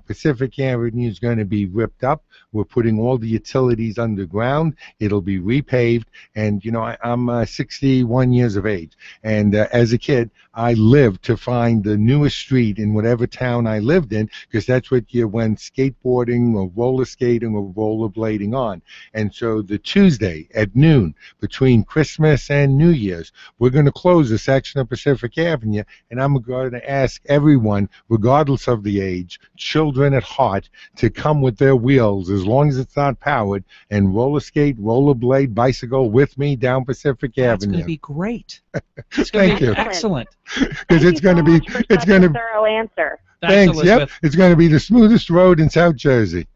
Pacific Avenue is going to be ripped up. We're putting all the utilities underground. It'll be repaved. And, you know, I'm 61 years of age. And as a kid, I lived to find the newest street in whatever town I lived in, because that's what you went skateboarding or roller skating or rollerblading on. And so the Tuesday at noon between Christmas and New Year's, we're going to close a section of Pacific Avenue, and I'm going to ask everyone, regardless of the age, children at heart, to come with their wheels, as long as it's not powered, and roller skate, rollerblade, bicycle with me down Pacific Avenue. It's going to be great. Thank you. Excellent. Because it's going to be, it's going to. Thorough answer. Thanks, Elizabeth. Yep. It's going to be the smoothest road in South Jersey.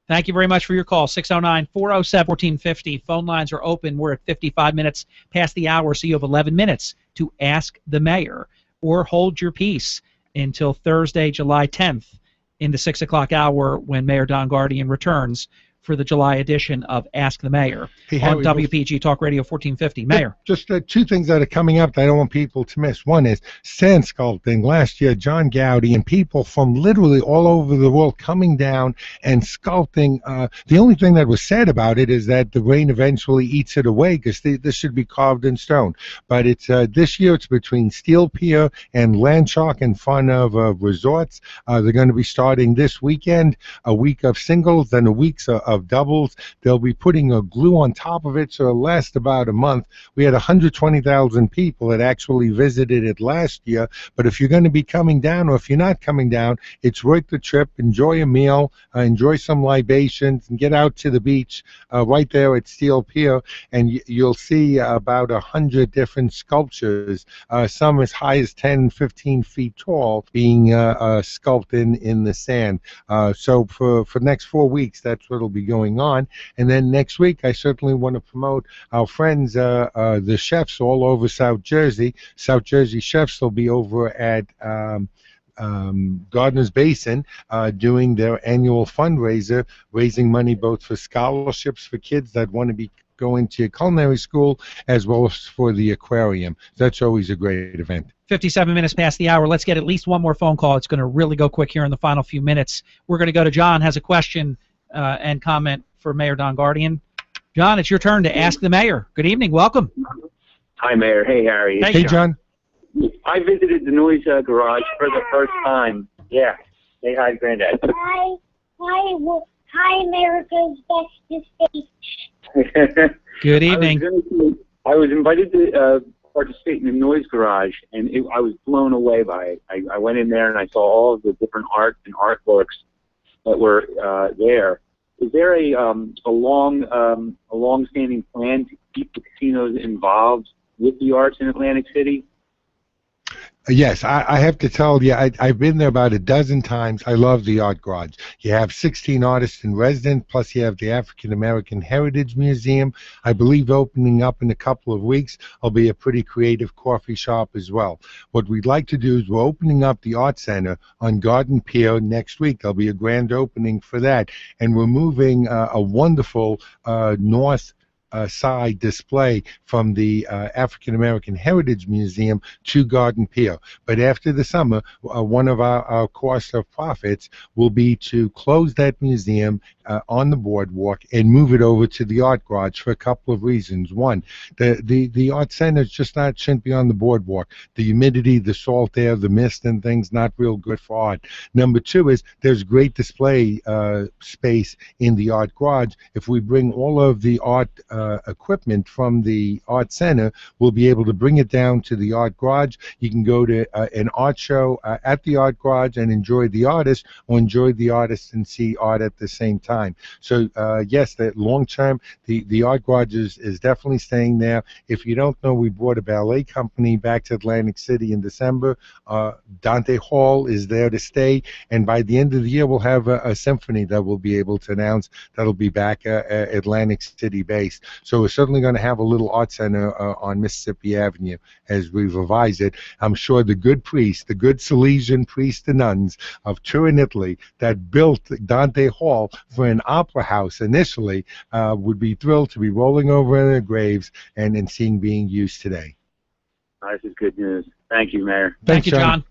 Thank you very much for your call. 609-407-1450. Phone lines are open. We're at 55 minutes past the hour, so you have 11 minutes to ask the mayor, or hold your peace until Thursday, July 10th, in the 6 o'clock hour, when Mayor Don Guardian returns for the July edition of Ask the Mayor on WPG Talk Radio 1450. Mayor. Just two things that are coming up that I don't want people to miss. One is sand sculpting. Last year, John Gowdy and people from literally all over the world coming down and sculpting. The only thing that was sad about it is that the rain eventually eats it away, because this should be carved in stone. But it's this year it's between Steel Pier and Landshark in front of resorts. They're going to be starting this weekend, a week of singles, then a week of doubles. They'll be putting a glue on top of it, so it'll last about a month. We had 120,000 people that actually visited it last year, but if you're going to be coming down, or if you're not coming down, it's worth the trip. Enjoy a meal, enjoy some libations, and get out to the beach right there at Steel Pier, and you'll see about 100 different sculptures, some as high as 10, 15 feet tall, being sculpted in the sand. So for the next 4 weeks, that's what'll be going on. And then next week, I certainly want to promote our friends, the chefs all over South Jersey. South Jersey chefs will be over at Gardner's Basin doing their annual fundraiser, raising money both for scholarships for kids that want to be going to culinary school, as well as for the aquarium. That's always a great event. 57 minutes past the hour. Let's get at least one more phone call. It's going to really go quick here in the final few minutes. We're going to go to John, has a question and comment for Mayor Don Guardian. John, it's your turn to ask the mayor. Good evening. Welcome. Hi, Mayor. Hey, Harry. Hey, John. I visited the noise garage for the first time. Yeah. Say hi, Granddad. Hi. Hi, America's bestest state. Good evening. I was invited to participate in the noise garage, and I was blown away by it. I went in there and I saw all of the different art and artworks that were there. Is there a long-standing plan to keep the casinos involved with the arts in Atlantic City? Yes, I have to tell you, I've been there about a dozen times. I love the Art Garage. You have 16 artists in residence, plus you have the African American Heritage Museum. I believe opening up in a couple of weeks will be a pretty creative coffee shop as well. What we'd like to do is we're opening up the Art Center on Garden Pier next week. There'll be a grand opening for that. And we're moving a wonderful north side display from the African American Heritage Museum to Garden Pier. But after the summer, one of our cost of profits will be to close that museum on the boardwalk and move it over to the Art Garage for a couple of reasons. One, the Art Center shouldn't be on the boardwalk. The humidity, the salt air, the mist and things, not real good for art. Number two is there's great display space in the Art Garage. If we bring all of the art equipment from the Art Center, we'll be able to bring it down to the Art Garage. You can go to an art show at the Art Garage and enjoy the artist, or enjoy the artist and see art at the same time. So yes, that long term, the Art Garage is definitely staying there. If you don't know, we brought a ballet company back to Atlantic City in December. Dante Hall is there to stay, and by the end of the year, we'll have a symphony that we'll be able to announce that'll be back Atlantic City based. So we're certainly going to have a little art center on Mississippi Avenue as we revise it. I'm sure the good priests, the good Salesian priests and nuns of Turin, Italy, that built Dante Hall for an opera house initially, would be thrilled to be rolling over in their graves and seeing being used today. This is good news. Thank you, Mayor. Thank you, John.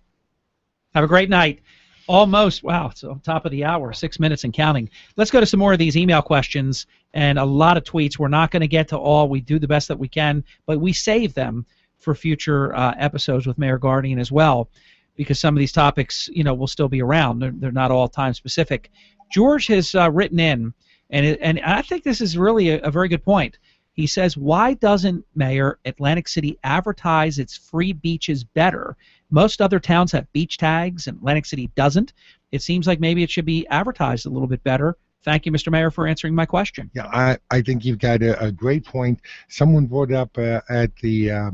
Have a great night. Almost, wow, it's on top of the hour, 6 minutes and counting. Let's go to some more of these email questions and a lot of tweets. We're not going to get to all. We do the best that we can, but we save them for future episodes with Mayor Guardian as well, because some of these topics, will still be around. They're not all time specific. George has written in, and I think this is really a very good point. He says, why doesn't Mayor Atlantic City advertise its free beaches better? Most other towns have beach tags, and Atlantic City doesn't. It seems like maybe it should be advertised a little bit better. Thank you, Mr. Mayor, for answering my question. Yeah, I think you've got a great point. Someone brought it up at the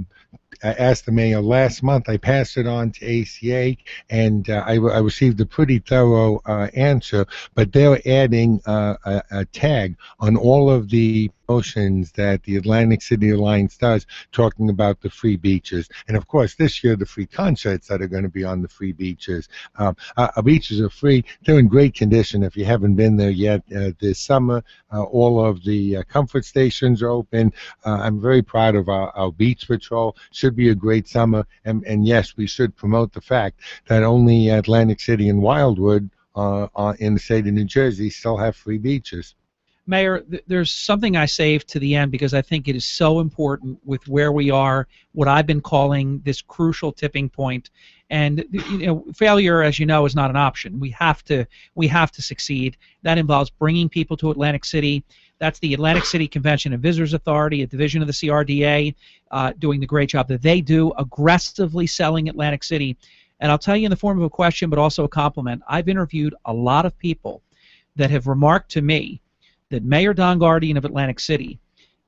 I asked the mayor last month. I passed it on to ACA, and I received a pretty thorough answer, but they're adding a tag on all of the promotions that the Atlantic City Alliance does, talking about the free beaches. And of course, this year, the free concerts that are going to be on the free beaches. Our beaches are free. They're in great condition. If you haven't been there yet this summer, all of the comfort stations are open. I'm very proud of our beach patrol. Should be a great summer, and yes, we should promote the fact that only Atlantic City and Wildwood in the state of New Jersey still have free beaches. Mayor, there's something I saved to the end because I think it is so important with where we are, what I've been calling this crucial tipping point. And failure, as you know, is not an option. We have to succeed. That involves bringing people to Atlantic City. That's the Atlantic City Convention and Visitors Authority, a division of the CRDA, doing the great job that they do, aggressively selling Atlantic City. And I'll tell you in the form of a question, but also a compliment. I've interviewed a lot of people that have remarked to me that Mayor Don Guardian of Atlantic City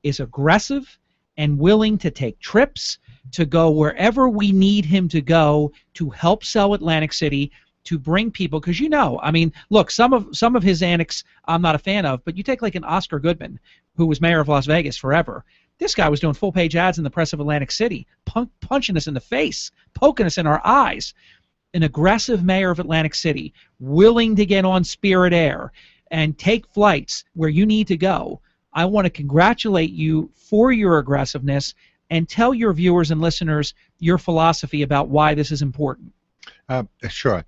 is aggressive and willing to take trips, to go wherever we need him to go to help sell Atlantic City, to bring people, because look, some of his antics I'm not a fan of, but you take like an Oscar Goodman, who was mayor of Las Vegas forever. This guy was doing full-page ads in the press of Atlantic City, punching us in the face, poking us in our eyes. An aggressive mayor of Atlantic City, willing to get on Spirit Air and take flights where you need to go. I want to congratulate you for your aggressiveness and tell your viewers and listeners your philosophy about why this is important. Sure.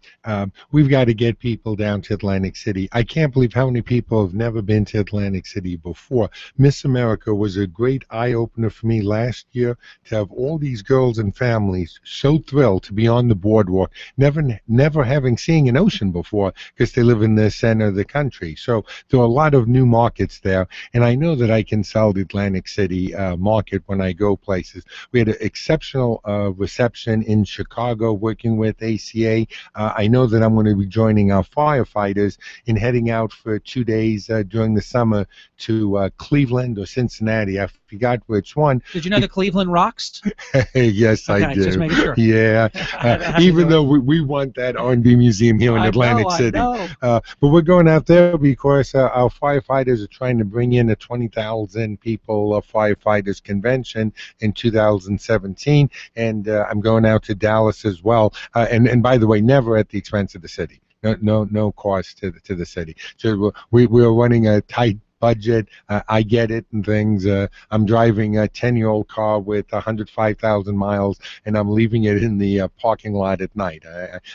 We've got to get people down to Atlantic City. I can't believe how many people have never been to Atlantic City before. Miss America was a great eye-opener for me last year, to have all these girls and families so thrilled to be on the boardwalk, never having seen an ocean before because they live in the center of the country. So there are a lot of new markets there, and I know that I can sell the Atlantic City market when I go places. We had an exceptional reception in Chicago working with ACA. YMCA. I know that I'm going to be joining our firefighters in heading out for 2 days during the summer to Cleveland or Cincinnati. I forgot which one. Did you know that Cleveland rocks? Yes, Okay, I do. just making sure. Yeah, even though we want that R&B museum here in Atlantic City. But we're going out there because our firefighters are trying to bring in a 20,000 people firefighters convention in 2017, and I'm going out to Dallas as well. And by the way, never at the expense of the city. No cost to the city. So we're running a tight budget. I get it and things. I'm driving a 10-year-old car with 105,000 miles, and I'm leaving it in the parking lot at night.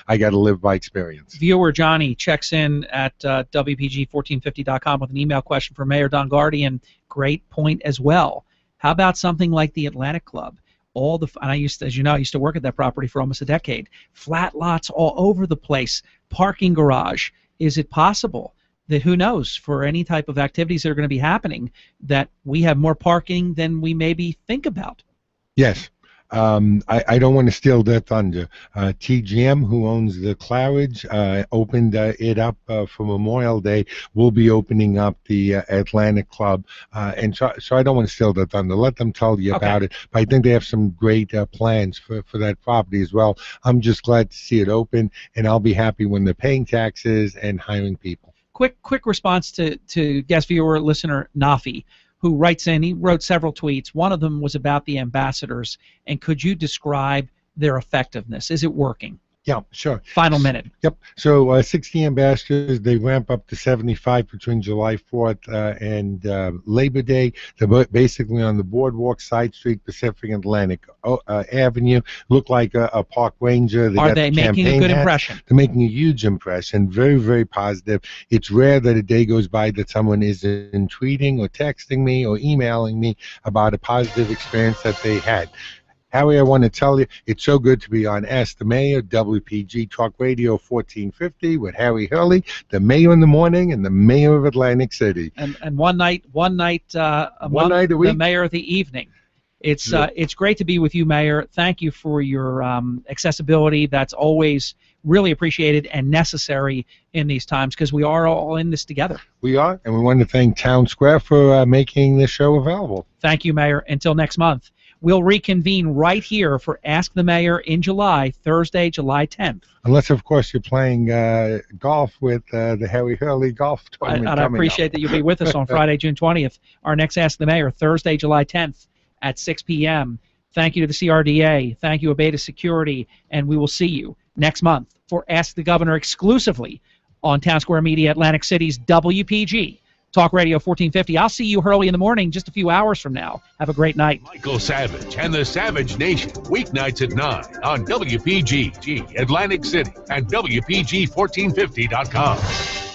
I got to live by experience. Viewer Johnny checks in at WPG1450.com with an email question for Mayor Don Guardian. Great point as well. How about something like the Atlantic Club? And I used to, as you know, I used to work at that property for almost a decade. Flat lots all over the place. Parking garage. Is it possible that, who knows, for any type of activities that are going to be happening, that we have more parking than we maybe think about? Yes. I don't want to steal their thunder. TGM, who owns the Claridge, opened it up for Memorial Day. We'll be opening up the Atlantic Club, and so I don't want to steal their thunder. Let them tell you about it. But I think they have some great plans for that property as well. I'm just glad to see it open, and I'll be happy when they're paying taxes and hiring people. Quick response to guest viewer listener Nafi, who writes in. He wrote several tweets. One of them was about the ambassadors, and could you describe their effectiveness? Is it working? Yeah, sure. Final minute. Yep. So 60 ambassadors, they ramp up to 75 between July 4th and Labor Day. They're basically on the boardwalk, side street, Pacific and Atlantic Avenue. Look like a park ranger. Are they making a good impression? They're making a huge impression. Very, very positive. It's rare that a day goes by that someone isn't tweeting or texting me or emailing me about a positive experience that they had. Harry, I want to tell you, it's so good to be on Ask the Mayor, WPG Talk Radio 1450 with Harry Hurley, the mayor in the morning and the mayor of Atlantic City. And one night a night a week, week, the mayor of the evening. It's great to be with you, Mayor. Thank you for your accessibility. That's always really appreciated and necessary in these times, because we are all in this together. We are, and we want to thank Town Square for making this show available. Thank you, Mayor. Until next month. We'll reconvene right here for Ask the Mayor in July, Thursday, July 10th. Unless, of course, you're playing golf with the Harry Hurley golf tournament. And I appreciate that you'll be with us on Friday, June 20th. Our next Ask the Mayor, Thursday, July 10th at 6 p.m. Thank you to the CRDA. Thank you, Abeta Security. And we will see you next month for Ask the Governor exclusively on Town Square Media, Atlantic City's WPG Talk Radio 1450. I'll see you early in the morning, just a few hours from now. Have a great night. Michael Savage and the Savage Nation, weeknights at 9 on WPG Atlantic City and WPG1450.com.